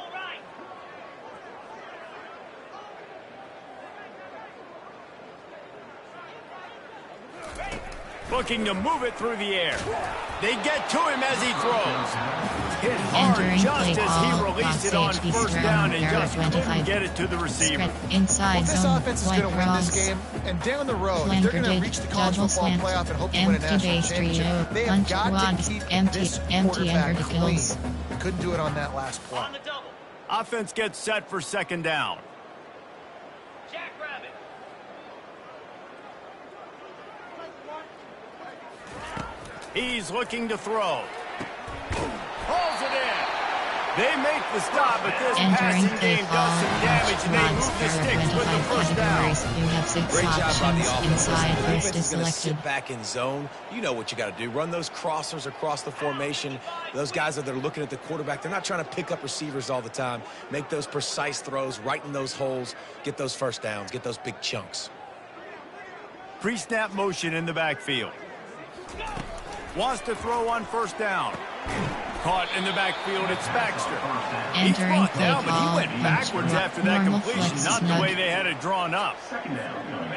Looking to move it through the air. They get to him as he throws. Hit hard Entering just play as call. he released Box it on HD first strong. down and There are just couldn't 25. get it to the receiver. Spread inside Well, this zone. offense is White going to win this cross. game, and down the road, if Flanker they're going to dig, reach the college double football slant, playoff and hope to win a empty national base trio, championship, they have punch got quads, to keep empty this and quarterback clean. verticals. They couldn't do it on that last play. Offense gets set for second down. He's looking to throw. Hauls it in. They make the stop, but this Entering passing play game call. does some damage, and they Quads. move the There are sticks with the 25 first down. categories. You have 6 Great job by the options. offense. Inside The first defense is is going to selected. sit back in zone. You know what you got to do. Run those crossers across the formation. Those guys that are looking at the quarterback, they're not trying to pick up receivers all the time. Make those precise throws, right in those holes, get those first downs, get those big chunks. Pre-snap motion in the backfield. Wants to throw on first down. Caught in the backfield, it's Baxter. He's Entering brought play down, but he call, went backwards after that normal completion, flex not the snug. way they had it drawn up.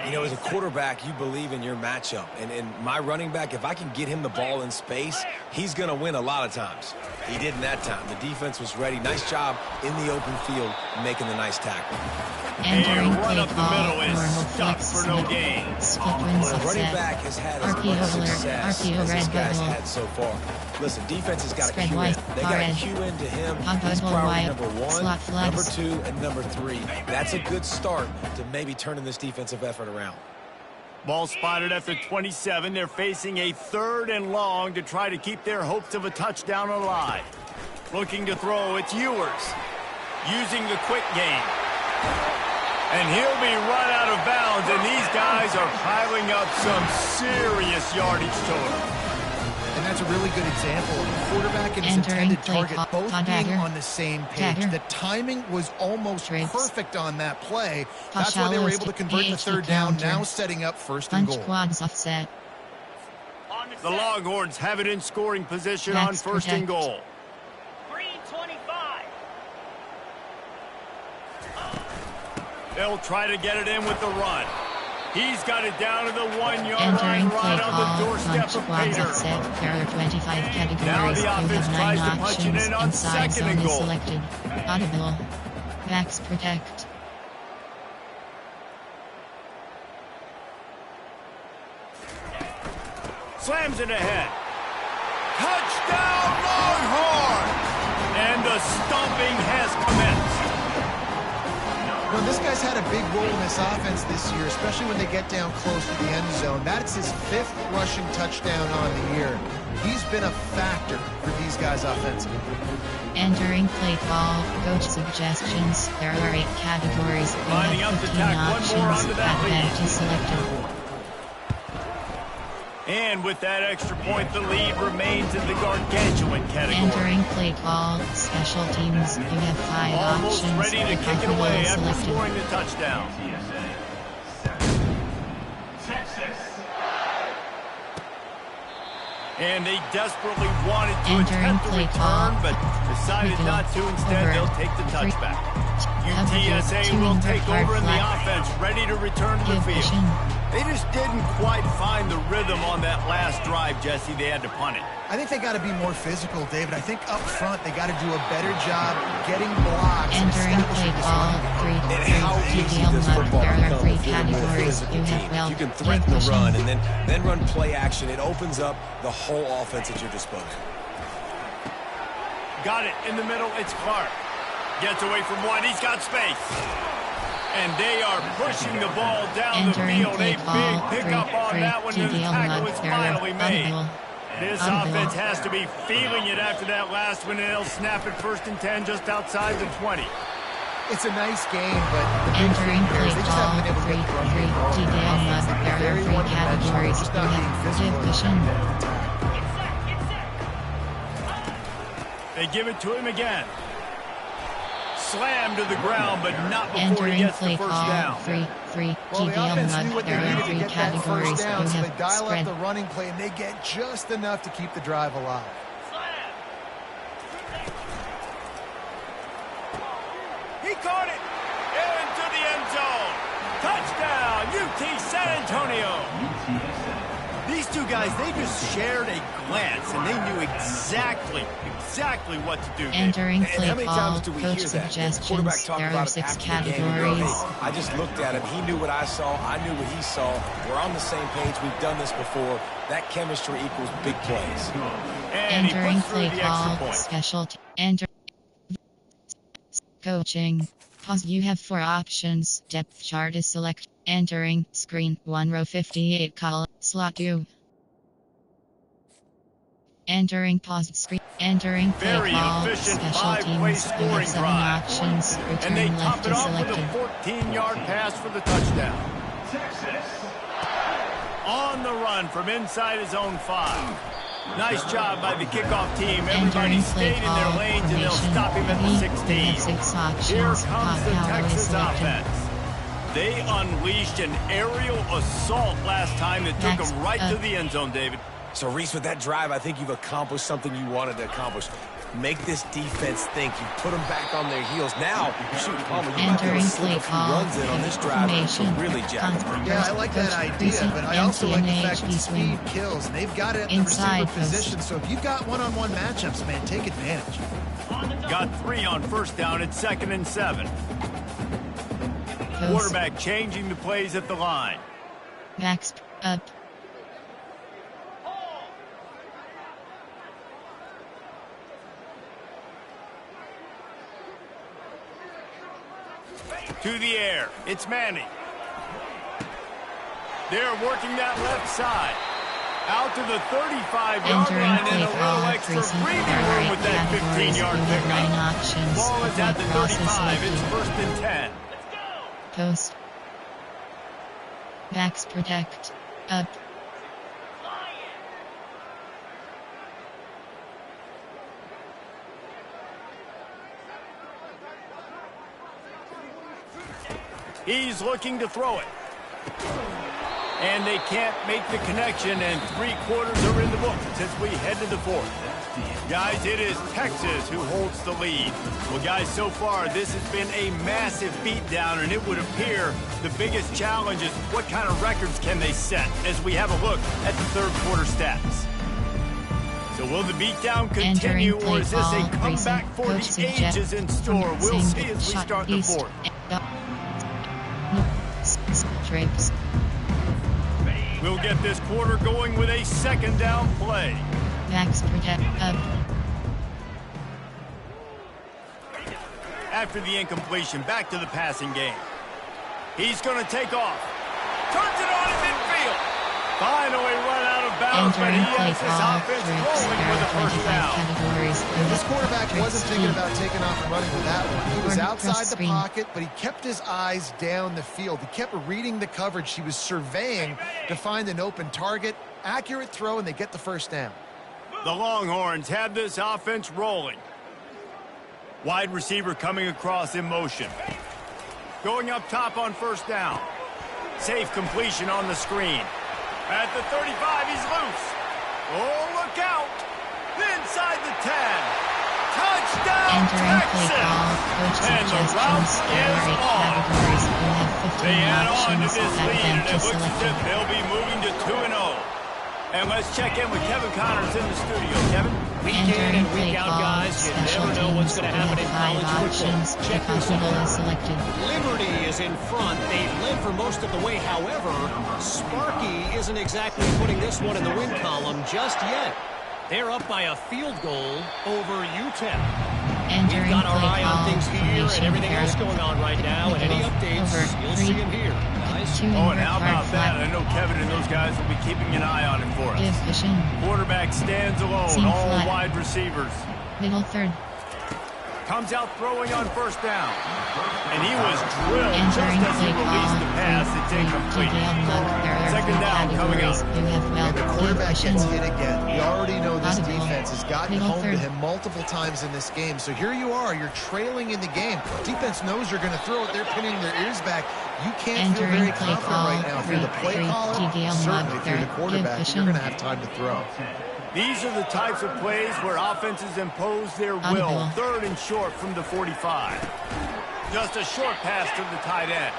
You know, as a quarterback, you believe in your matchup. And my running back, if I can get him the ball in space, he's going to win a lot of times. He didn't that time. The defense was ready. Nice job in the open field making the nice tackle. Entering And run play up the call, middle is normal stuck flex for no snug. gain. Split wins The running offset. back has had as RPO much alert, success RPO as this red guy's bubble. had so far. Listen, defense has got to Spread cue in. wide, They got to red. cue into him. Hot He's bubble priority wide, number 1, slot flex. number 2, and number 3. That's a good start to maybe turning this defensive effort around. Ball spotted at the 27. They're facing a 3rd and long to try to keep their hopes of a touchdown alive. Looking to throw, it's Ewers. Using the quick game. And he'll be run out of bounds, and these guys are piling up some serious yardage total. And that's a really good example of a quarterback and his Entering intended play target call, both being dagger. on the same page. Dagger. The timing was almost Tricks. perfect on that play. That's why they were able to convert the 3rd down, now setting up 1st and Punch goal. quads offset. The Longhorns have it in scoring position on Max 1st and protect. goal. Green 25. They'll try to get it in with the run. He's got it down to the 1-yard line, Entering play right on the call, doorstep punch of quads Pater. offset. There are 25 Now categories. the You offense have tries 9 to punch it options. in on Inside 2nd zone and is goal. selected. Audible. Backs protect. Slams it ahead. Touchdown, Longhorn! And the stomping has commenced. Well, this guy's had a big role in this offense this year, especially when they get down close to the end zone. That's his 5th rushing touchdown on the year. He's been a factor for these guys offensively. Entering play call, coach suggestions. There are 8 categories. You Lining have up to 15 tack one more options. onto that lead. Advantage is selected. And with that extra point, the lead remains in the gargantuan category. Entering play call, special teams. You have 5 Almost options. ready to kick it Audible away is after selected. scoring the touchdown. And they desperately wanted to Entering attempt the play return, call. but decided not to. Instead, Over. they'll take the touchback. Cover UTSA two will inward take hard over in the flat. offense, ready to return to the Give field. vision. They just didn't quite find the rhythm on that last drive, Jesse. They had to punt it. I think they got to be more physical, David. I think up front they got to do a better job getting blocks and Entering establishing play this call, running game. 3 And how easy does football There are become 3 if you're a more categories. physical You team? have well. You can Give threaten the vision. run and then run play action. It opens up the whole offense at your disposal. Got it in the middle. It's Clark. Gets away from one. He's got space. And they are pushing the ball down the Entering field. play A call, big pickup on that one, and the tackle is finally made. This offense has to be feeling it after that last one, and they'll snap it 1st and 10 just outside the 20. It's a nice game, but the big Entering thing here play is they just call, haven't been able to 3 get the run game going. TDL must. There are Very 3 one-dimensional, categories. just You not being have physical. give vision. They give it to him again. Slammed to the ground, but not before he Entering gets the play first call, down. 3 Well, the TDL offense knew must. what they There are needed to 3 get that first categories. down, You so they have dial up spread. the running play, and they get just enough to keep the drive alive. He caught it into the end zone. Touchdown, UT San Antonio. These two guys, they just shared a glance, and they knew exactly what to do. Entering And play how many call, times do we coach hear that? The suggestions. quarterback talked There are about it 6 after the game and go, categories. "Hey, I just looked at him. He knew what I saw. I knew what he saw. We're on the same page. We've done this before. That chemistry equals big plays." And he Entering puts through play the extra call, point. special enter coaching. Pause. You have 4 options. Depth chart is select. Entering screen 1 row 58 column slot 2. Entering paused screen. Entering play Very call. efficient Special 5-play teams. You scoring have 7 drive. options. And Return they left top it is off with a selected. 14-yard pass for the touchdown. On the run from inside his own 5. Nice job by the kickoff team. Everybody Entering stayed play in their call. lanes, and they'll Formation. stop him at the You 16. have 6 options. Here comes the Hot power is Texas selected. offense. They unleashed an aerial assault last time that took Next them right up. to the end zone, David. So, Reese, with that drive, I think you've accomplished something you wanted to accomplish. make this defense think. You put them back on their heels. Now, shoot, Palmer, you might be able Entering to slip play a few call, runs in on this drive to really jack them up. Yeah, I like that idea, but I also like the fact that speed kills. And they've got it at the receiver position, so if you've got one-on-one matchups, man, take advantage. Got 3 on first down at 2nd and 7. Quarterback changing the plays at the line. Backs up. To the air. It's Manning. They're working that left side. Out to the 35-yard line and a little extra breathing room with that 15-yard pickup. Ball is at the 35. It's 1st and 10. Post. Backs protect. Up. He's looking to throw it. And they can't make the connection, and 3 quarters are in the book as we head to the 4th. Guys, it is Texas who holds the lead. Well, guys, so far, this has been a massive beatdown, and it would appear the biggest challenge is what kind of records can they set as we have a look at the 3rd quarter stats. So will the beatdown continue, or is this a comeback for the ages in store? We'll see as we start the 4th. We'll get this quarter going with a 2nd down play. Backs protect up. After the incompletion, back to the passing game. He's going to take off. Turns it on in midfield. Finally run out of bounds, but he has his offense rolling with a 1st down. This quarterback wasn't thinking about taking off and running with that one. He was outside the pocket, but he kept his eyes down the field. He kept reading the coverage. He was surveying to find an open target. Accurate throw, and they get the 1st down. The Longhorns have this offense rolling. Wide receiver coming across in motion. Going up top on 1st down. Safe completion on the screen. At the 35, he's loose. Oh, look out. Inside the 10. Touchdown, Texas. And the route is on. They add on to this lead, and it looks as if they'll be moving to 2-0. And let's check in with Kevin Connors in the studio. Kevin? Week in and week out, guys. You never know what's going to happen in college football. Check this out. Liberty is in front. They've led for most of the way. However, Sparky isn't exactly putting this one in the win column just yet. They're up by a field goal over UTEP. We've got our eye on things here and everything else going on right now. And any updates, you'll see them here. Oh, and how about that? I know Kevin and those guys will be keeping an eye on it for us. Quarterback stands alone, all wide receivers. Middle 3rd. Comes out throwing on 1st down. And he was drilled just as he released the pass. It's incomplete. 2nd down coming up. And the quarterback gets hit again. We already know this defense has gotten home to him multiple times in this game. So here you are. You're trailing in the game. Defense knows you're going to throw it. They're pinning their ears back. You can't feel very confident right now. If you're the play caller, certainly if you're the quarterback, you're going to have time to throw. These are the types of plays where offenses impose their will. 3rd and short from the 45. Just a short pass to the tight end.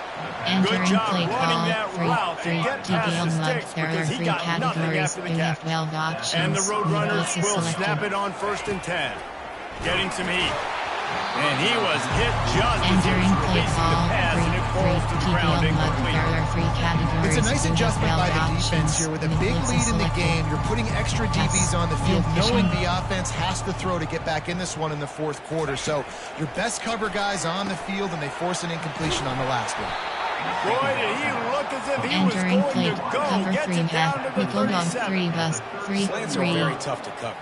Good job running that route to get past the sticks because he got nothing after the catch. And the Roadrunners will snap it on 1st and 10. Getting some heat. And he was hit just as he was releasing the pass, and it falls to the ground incomplete. It's a nice adjustment by the defense here. With a big lead in the game, you're putting extra DBs on the field, knowing the offense has to throw to get back in this one in the 4th quarter. So your best cover guys on the field, and they force an incompletion on the last one. Boy, did he look as if he was going to go. Gets it down to the 37. Slants are very tough to cover.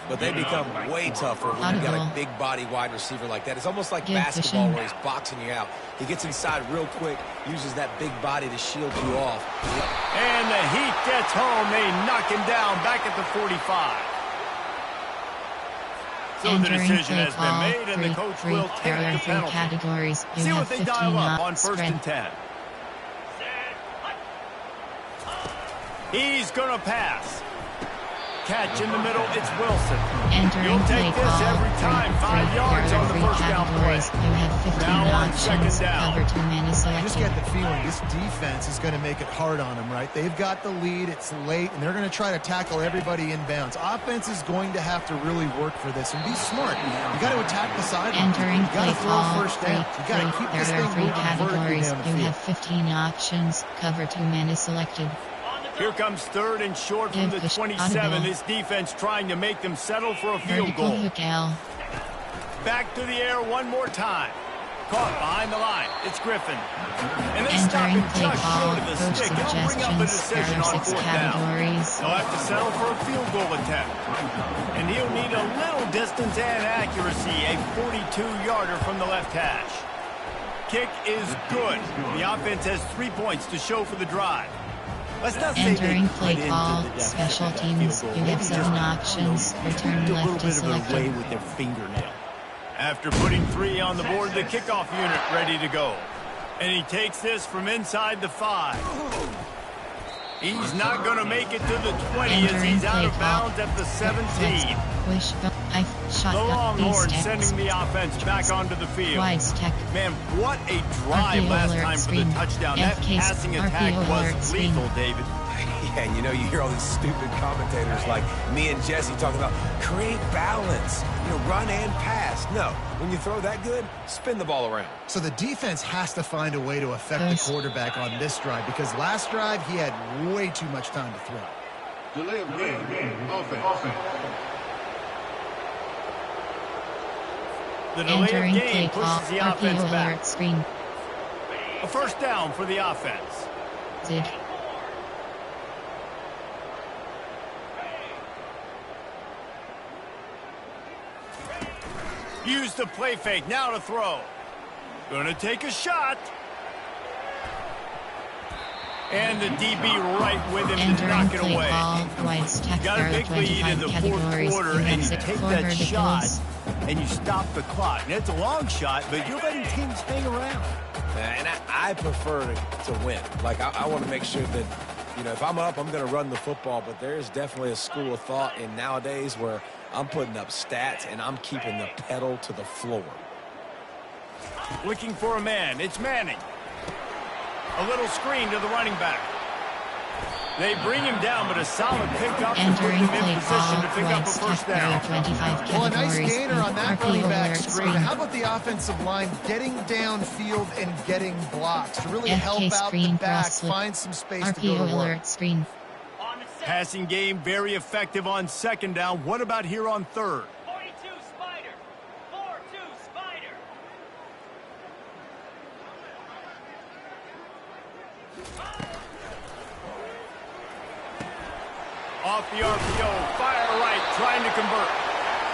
But they become way tougher when you've got a big body wide receiver like that. It's almost like basketball where he's boxing you out. He gets inside real quick, uses that big body to shield you off. And the heat gets home. They knock him down back at the 45. So the decision has been made, and the coach will take the penalty. See what they dial up on 1st and 10. He's going to pass. catch in the middle. It's Wilson. Entering You'll play take this call. every time. 5 yards on the first down play. You have 15 Now on options. second down. Cover 2 men is I just get selected. the feeling this defense is going to make it hard on them, right? They've got the lead. It's late, and they're going to try to tackle everybody inbounds. Offense is going to have to really work for this and be smart. You got to attack the sideline. Entering You got play to throw call. first down. You got to keep this There thing are 3 moving vertically categories. down the You field. have 15 options. Cover 2 men is selected. Here comes third and short from the 27. This defense trying to make them settle for a field Vertical goal. hook L. Back to the air one more time. Caught behind the line. It's Griffin. And they stop Entering him play just call. short of the Coach stick. It'll bring up a suggestions. decision There are on 6 fourth down. categories. They'll have to settle for a field goal attempt. And he'll need a little distance and accuracy. A 42-yarder from the left hash. Kick is good. The offense has 3 points to show for the drive. Let's not say they Entering put play into call. the depth Special of that teams. field goal. You have Maybe 7 just, options. Return tweaked a left little is bit of a way selected. with their fingernail. After putting 3 on the board, the kickoff unit ready to go. And he takes this from inside the 5. He's not going to make it to the 20 as Entering he's out play of call. bounds at the 17. I The shot Longhorns East sending the offense back onto the field. Wides Tech. Man, what a drive RPO last alert time for the screen. touchdown. That FK passing attack RPO alert was screen. lethal, David. Yeah, and you know, you hear all these stupid commentators like me and Jesse talking about create balance, run and pass. No, when you throw that good, spin the ball around. So the defense has to find a way to affect the quarterback on this drive because last drive he had way too much time to throw. Delay of game. Offense. The delay Entering of play game call. pushes the offense RPO back. alert screen. A first down for the offense. Did. Use the play fake. Now to throw. Gonna take a shot. And the DB right with him to Entering knock it play away. call. Wides Tech. Got There a are big lead in 25 the fourth categories. quarter, You and have you 6 take for that shot, verticals. and you stop the clock. And it's a long shot, but you're letting teams hang around. And I prefer to win. Like, I want to make sure that, if I'm up, I'm going to run the football. But there's definitely a school of thought in nowadays where I'm putting up stats and I'm keeping the pedal to the floor. Looking for a man. It's Manning. A little screen to the running back. They bring him down, but a solid pickup to put Entering him play in position call. to pick up a Wides first Tech. There down. are 25 categories. Well, a nice gainer on that RPO running back alert screen. screen. How about the offensive line getting downfield and getting blocks to really help FK out the screen back, cross slip. find some space to RPO go to work. alert screen. Passing game very effective on second down. What about here on third? 42 Spider. 4-2 Spider. Off the RPO, fire right, trying to convert.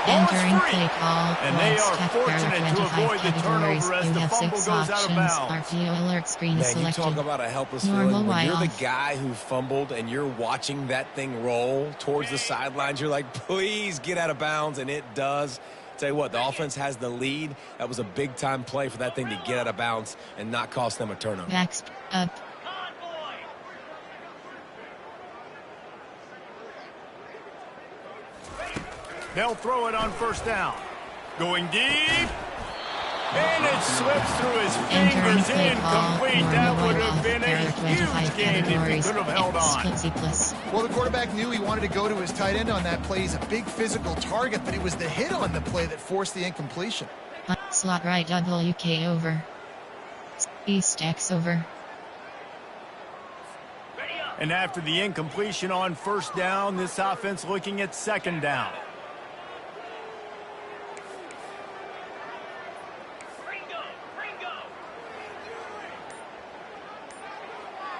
Entering Ball is free. play call. And they Wides are Tech. There are fortunate to 25 avoid the categories. turnover as You the have fumble 6 goes out of options. bounds. RPO alert screen is Man, you selected. talk about a helpless Normal feeling. When way you're the off. guy who fumbled and you're watching that thing roll towards the sidelines, you're like, please get out of bounds, and it does. Tell you what, the offense has the lead. That was a big-time play for that thing to get out of bounds and not cost them a turnover. Backs up. They'll throw it on first down. Going deep. And it slips through his Entering fingers. play call. Incomplete. That Normal would way have off. been There a are 25 huge gain if he categories. could have held on. Splitsy. Well, the quarterback knew he wanted to go to his tight end on that play. He's a big physical target, but it was the hit on the play that forced the incompletion. Slot right WK over. East X over. And after the incompletion on first down, this offense looking at second down.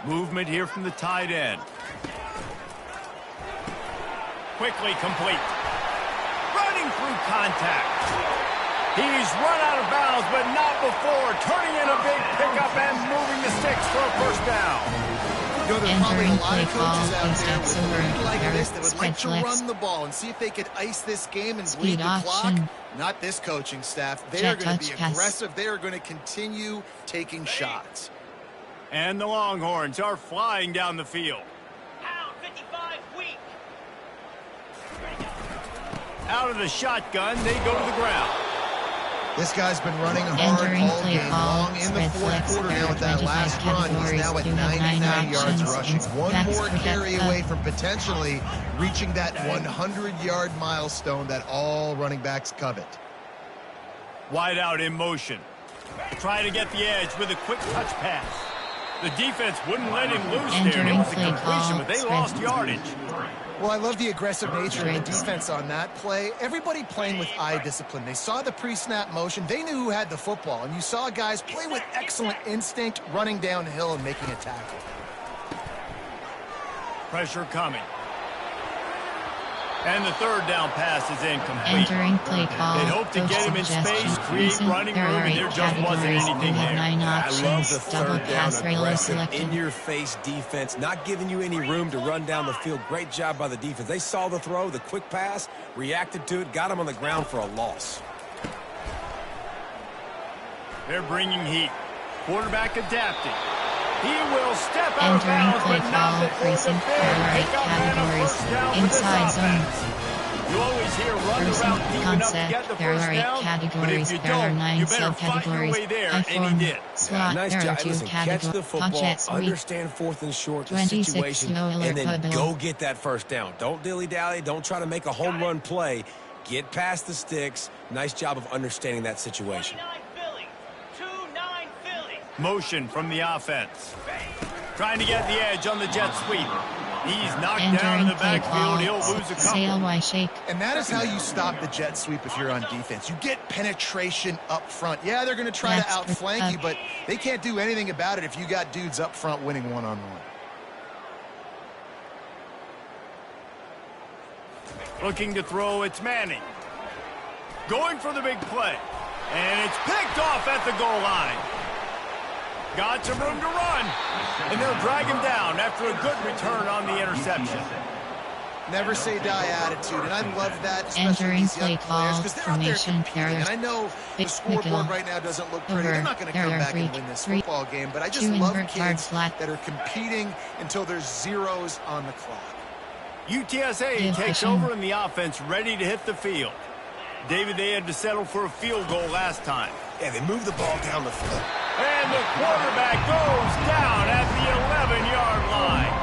Movement here from the tight end. Quickly complete. Running through contact. He's run out of bounds, but not before. Turning in a big pickup and moving the sticks for a first down. There's probably a Entering lot play of coaches call. out East there X with a over. lead like There this that would like to Stretch run the ball and see if they could ice this game and Speed bleed the clock. option. Not this coaching staff. They Jet are going to be touch pass. aggressive. They are going to continue taking shots. And the Longhorns are flying down the field. Pound 55 weak. Out of the shotgun, they go to the ground. This guy's been running hard all game long in the fourth quarter now with that last run. He's now at 99 yards rushing. One more carry away from potentially reaching that 100-yard milestone that all running backs covet. Wide out in motion. Trying to get the edge with a quick touch pass. The defense wouldn't let him loose there. It was a completion, but they lost yardage. Well, I love the aggressive nature of the defense on that play. Everybody playing with eye discipline. They saw the pre-snap motion. They knew who had the football. And you saw guys play with excellent instinct, running downhill and making a tackle. Pressure coming. And the third down pass is incomplete. Entering play call. They hoped to get him in space, create running room, and there just wasn't anything there. I love the third down, aggressive, in-your-face defense, not giving you any room to run down the field. Great job by the defense. They saw the throw, the quick pass, reacted to it, got him on the ground for a loss. They're bringing heat. Quarterback adapting. He will step out of bounds, but not before the big pickup and a first down for this offense. You always hear run the route deep enough to get the first down, but if you don't, you better fight your way there, and he did. Slot, nice job. Listen, catch the football, understand fourth and short the situation, and then go get that first down. Don't dilly-dally. Don't try to make a home run play. Get past the sticks. Nice job of understanding that situation. Motion from the offense. Trying to get the edge on the jet sweep. He's knocked down in the backfield. He'll lose a couple. And that is how you stop the jet sweep if you're on defense. You get penetration up front. Yeah, they're going to try to outflank you, but they can't do anything about it if you got dudes up front winning one-on-one. Looking to throw, it's Manning. Going for the big play. And it's picked off at the goal line. Got some room to run. And they'll drag him down after a good return on the interception. Never say die attitude, and I love that, especially these young players, because they're out there competing. And I know the scoreboard right now doesn't look pretty. They're not going to come back and win this football game, but I just love kids that are competing until there's zeros on the clock. UTSA takes over in the offense, ready to hit the field. David, they had to settle for a field goal last time. Yeah, they moved the ball down the field. And the quarterback goes down at the 11-yard line.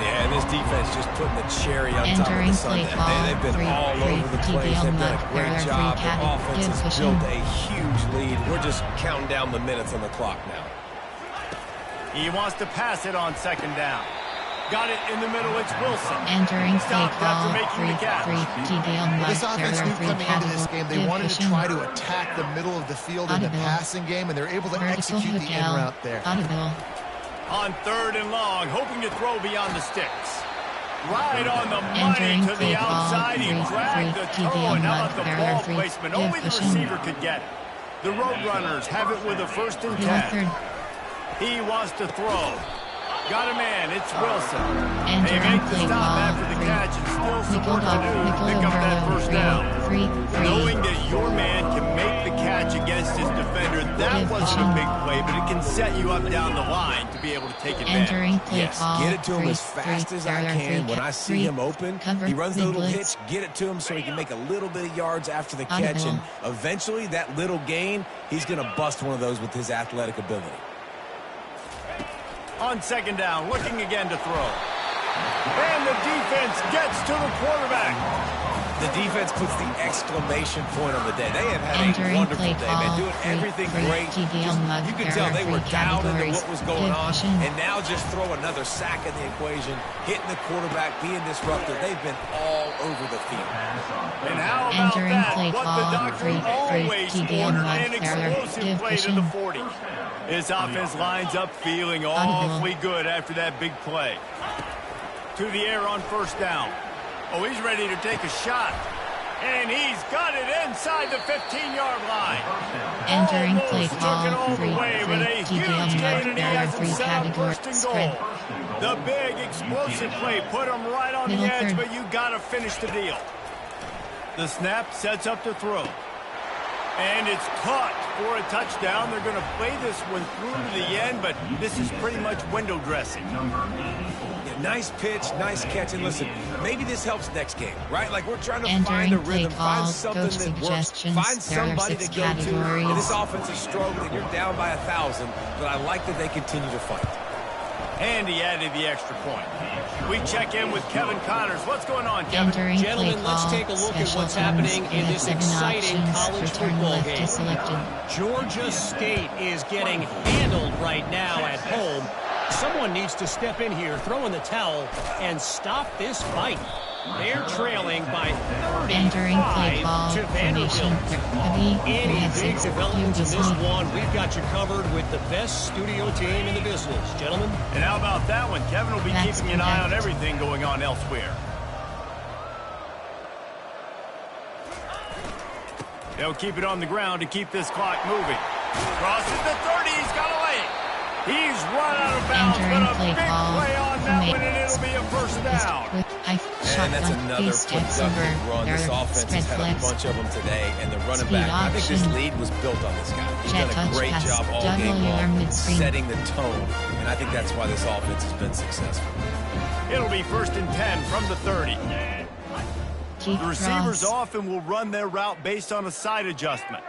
Yeah, and this defense just putting the cherry on top of the sundae. They've been all over the place. They've done a great job. Their offense has built a huge lead. We're just counting down the minutes on the clock now. He wants to pass it on second down. Got it in the middle, it's Wilson. Entering play call, This offense knew coming into this game, they wanted to try to attack the middle of the field in the passing game, and they're able to execute the in route there. On third and long, hoping to throw beyond the sticks. Right on the money to the outside, he dragged the toe, and how about the ball placement? Only the receiver could get it. The Roadrunners have it with a 1st and 10. He wants to throw. Got a man, it's Wilson. They make the stop after the catch and still some work to do to pick up that first down. Knowing that your man can make the catch against his defender, that wasn't a big play, but it can set you up down the line to be able to take advantage. Yes, get it to him as fast as I can. When I see him open, he runs the little hitch, get it to him so he can make a little bit of yards after the catch, and eventually that little gain, he's going to bust one of those with his athletic ability. On second down, looking again to throw. And the defense gets to the quarterback. The defense puts the exclamation point on the day. They have had a wonderful day, man. Doing everything great. You could tell they were down into what was going on. And now just throw another sack in the equation, hitting the quarterback, being disruptive. They've been all over the field. And how about that? What the doctor always ordered, an explosive play to the 40. His offense lines up feeling awfully good after that big play. To the air on first down. Oh, he's ready to take a shot. And he's got it inside the 15-yard line. Entering play call, but a huge gain, and he has it set up first and goal. The big explosive play put him right on the edge, but you got to finish the deal. The snap sets up to throw. And it's caught for a touchdown. They're going to play this one through to the end, but this is pretty much window dressing. Yeah, Nice pitch, nice catch. And listen, maybe this helps next game, right? Like we're trying to Entering find a play rhythm, call, find something coach that works, suggestions. find There are somebody 6 to go to. categories. And this offense is struggling. You're down by 1,000, but I like that they continue to fight. And he added the extra point. We check in with Kevin Connors. What's going on, Kevin? Entering Gentlemen, play let's call, take a look at special what's teams. happening You in have this 7 exciting options. college Return football left game. is selected. Georgia State is getting handled right now at home. Someone needs to step in here, throw in the towel, and stop this fight. They're trailing by 35 Entering play call, to formation. Vanderbilt. Heavy, Any you have big 6 developments in this UBC. one, we've got you covered with the best studio team in the business. Gentlemen. And how about that one? Kevin will be That's keeping an eye on correct. everything going on elsewhere. They'll keep it on the ground to keep this clock moving. Crosses the 30. He's got a lane. He's run out of bounds, Entering but a play big call, play on that one, and formation. it'll be a first down. And that's another productive run. This offense has had a bunch of them today, and the running back, I think this lead was built on this guy. He's done a great job all game long setting the tone, and I think that's why this offense has been successful. It'll be 1st and 10 from the 30. Keep The receivers cross. often will run their route based on a side adjustment.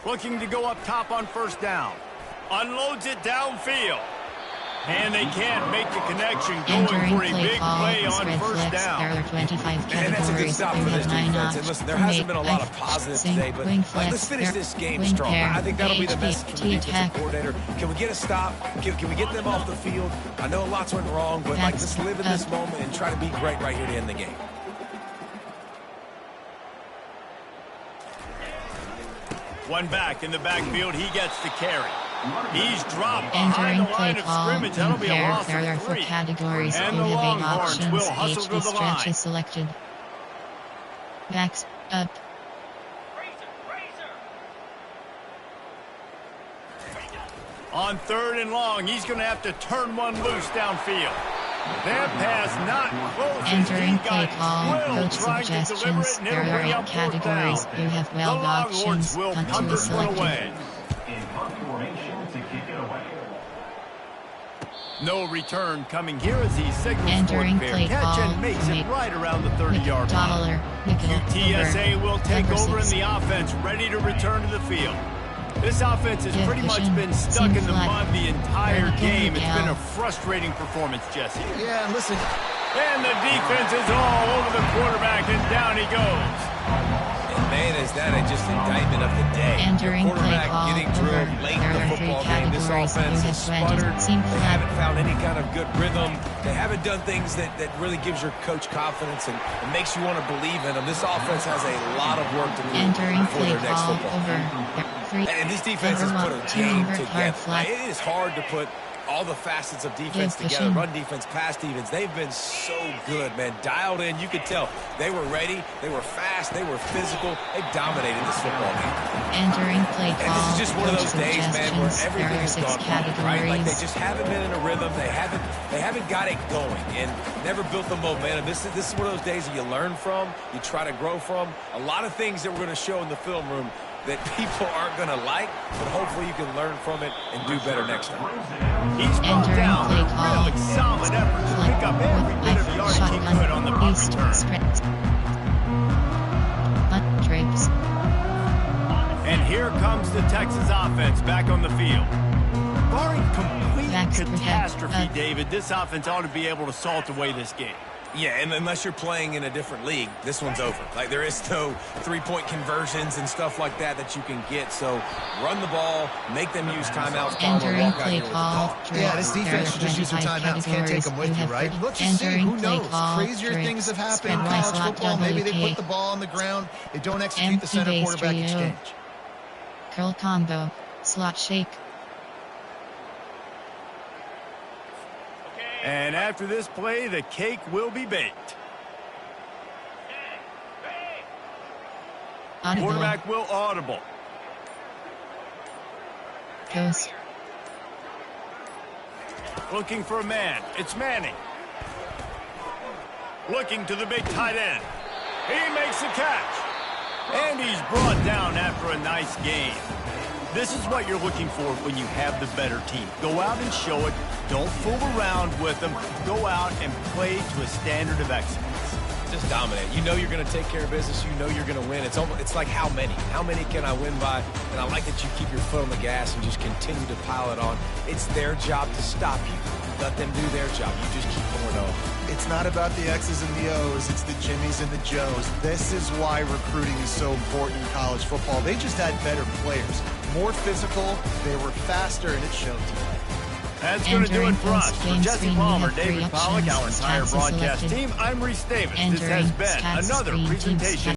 Looking to go up top on 1st down. Unloads it downfield. And they can't make the connection going Entering for a play big call, play on spread 1st flex. down. There are 25 And that's a good categories. stop You for this have 9 defense. And listen, there hasn't been a lot of positives today, but let's finish this game strong. I think that'll be the message from the defensive coordinator. Can we get a stop? Can we get them off the field? I know lots went wrong, but like let's live in this moment and try to be great right here to end the game. One back in the backfield. He gets the carry. He's dropped behind Entering the play line of call, scrimmage. That'll be a compare. loss There are of 4 3. categories. And You the have 8 Longhorns options. will hustle to HB the stretch line. is selected. Backs up. On 3rd and long, he's going to have to turn one loose downfield. That pass not close. Entering He play got call, drilled coach trying to deliver suggestions. it, and There it'll are bring 8 up 4th categories. down. You have The 12 Longhorns options. will Punt punt is this one selected. away. In punt formation to kick it away. No return coming here as he signals Entering for a fair play catch call, and makes it right around the 30-yard line. UTSA will take over in the offense, ready to return to the field. This offense has pretty much been stuck in the mud the entire game. It's been a frustrating performance, Jesse. Yeah, and listen. And the defense is all over the quarterback, and down he goes. And man, is that just indictment of the day. Entering Your quarterback play call, getting drilled over. late in There the are 3 football game. This categories. offense You has have 20. sputtered. Seam They flat. haven't found any kind of good rhythm. They haven't done things that really gives your coach confidence and makes you want to believe in them. This offense has a lot of work to do Entering for play their next call, football over. game. And this defense has put a game together. It is hard to put all the facets of defense together. Run defense, pass defense. They've been so good, man. Dialed in. You could tell they were ready. They were fast. They were physical. They dominated this football game. Entering play call. And this is just one of those days, man, where everything There are has 6 gone wrong, right? Like they categories. just haven't been in a rhythm. They haven't got it going and never built the momentum. This is one of those days that you learn from, you try to grow from. A lot of things that we're going to show in the film room that people aren't going to like, but hopefully you can learn from it and do better next time. He's brought Entering down play a call. really solid effort to pick up every bit of yardage he could on the punt return. Punt trips. And here comes the Texas offense back on the field. Barring complete catastrophe, David, this offense ought to be able to salt away this game. Yeah, and unless you're playing in a different league, this one's over. Like, there is no three-point conversions and stuff like that that you can get. So run the ball, make them use timeouts. Entering play call. Yeah, this defense should just use some timeouts. Can't take them with you, right? Let's just see. Who knows? Crazier things have happened in college football. Maybe they put the ball on the ground. They don't execute the center quarterback exchange. Curl combo. Slot shake. And after this play, the cake will be baked. Audible. Quarterback will audible. Goes. Looking for a man. It's Manning. Looking to the big tight end. He makes the catch. And he's brought down after a nice gain. This is what you're looking for when you have the better team. Go out and show it. Don't fool around with them. Go out and play to a standard of excellence. Just dominate. You know you're going to take care of business. You know you're going to win. It's like how many? How many can I win by? And I like that you keep your foot on the gas and just continue to pile it on. It's their job to stop you. Let them do their job. You just keep going on. It's not about the X's and the O's. It's the Jimmies and the Joes. This is why recruiting is so important in college football. They just had better players. More physical. They were faster, and it showed tonight. That's going to do it for us. For Jesse Palmer, David Pollack, our entire broadcast team, I'm Reese Davis. This has been another presentation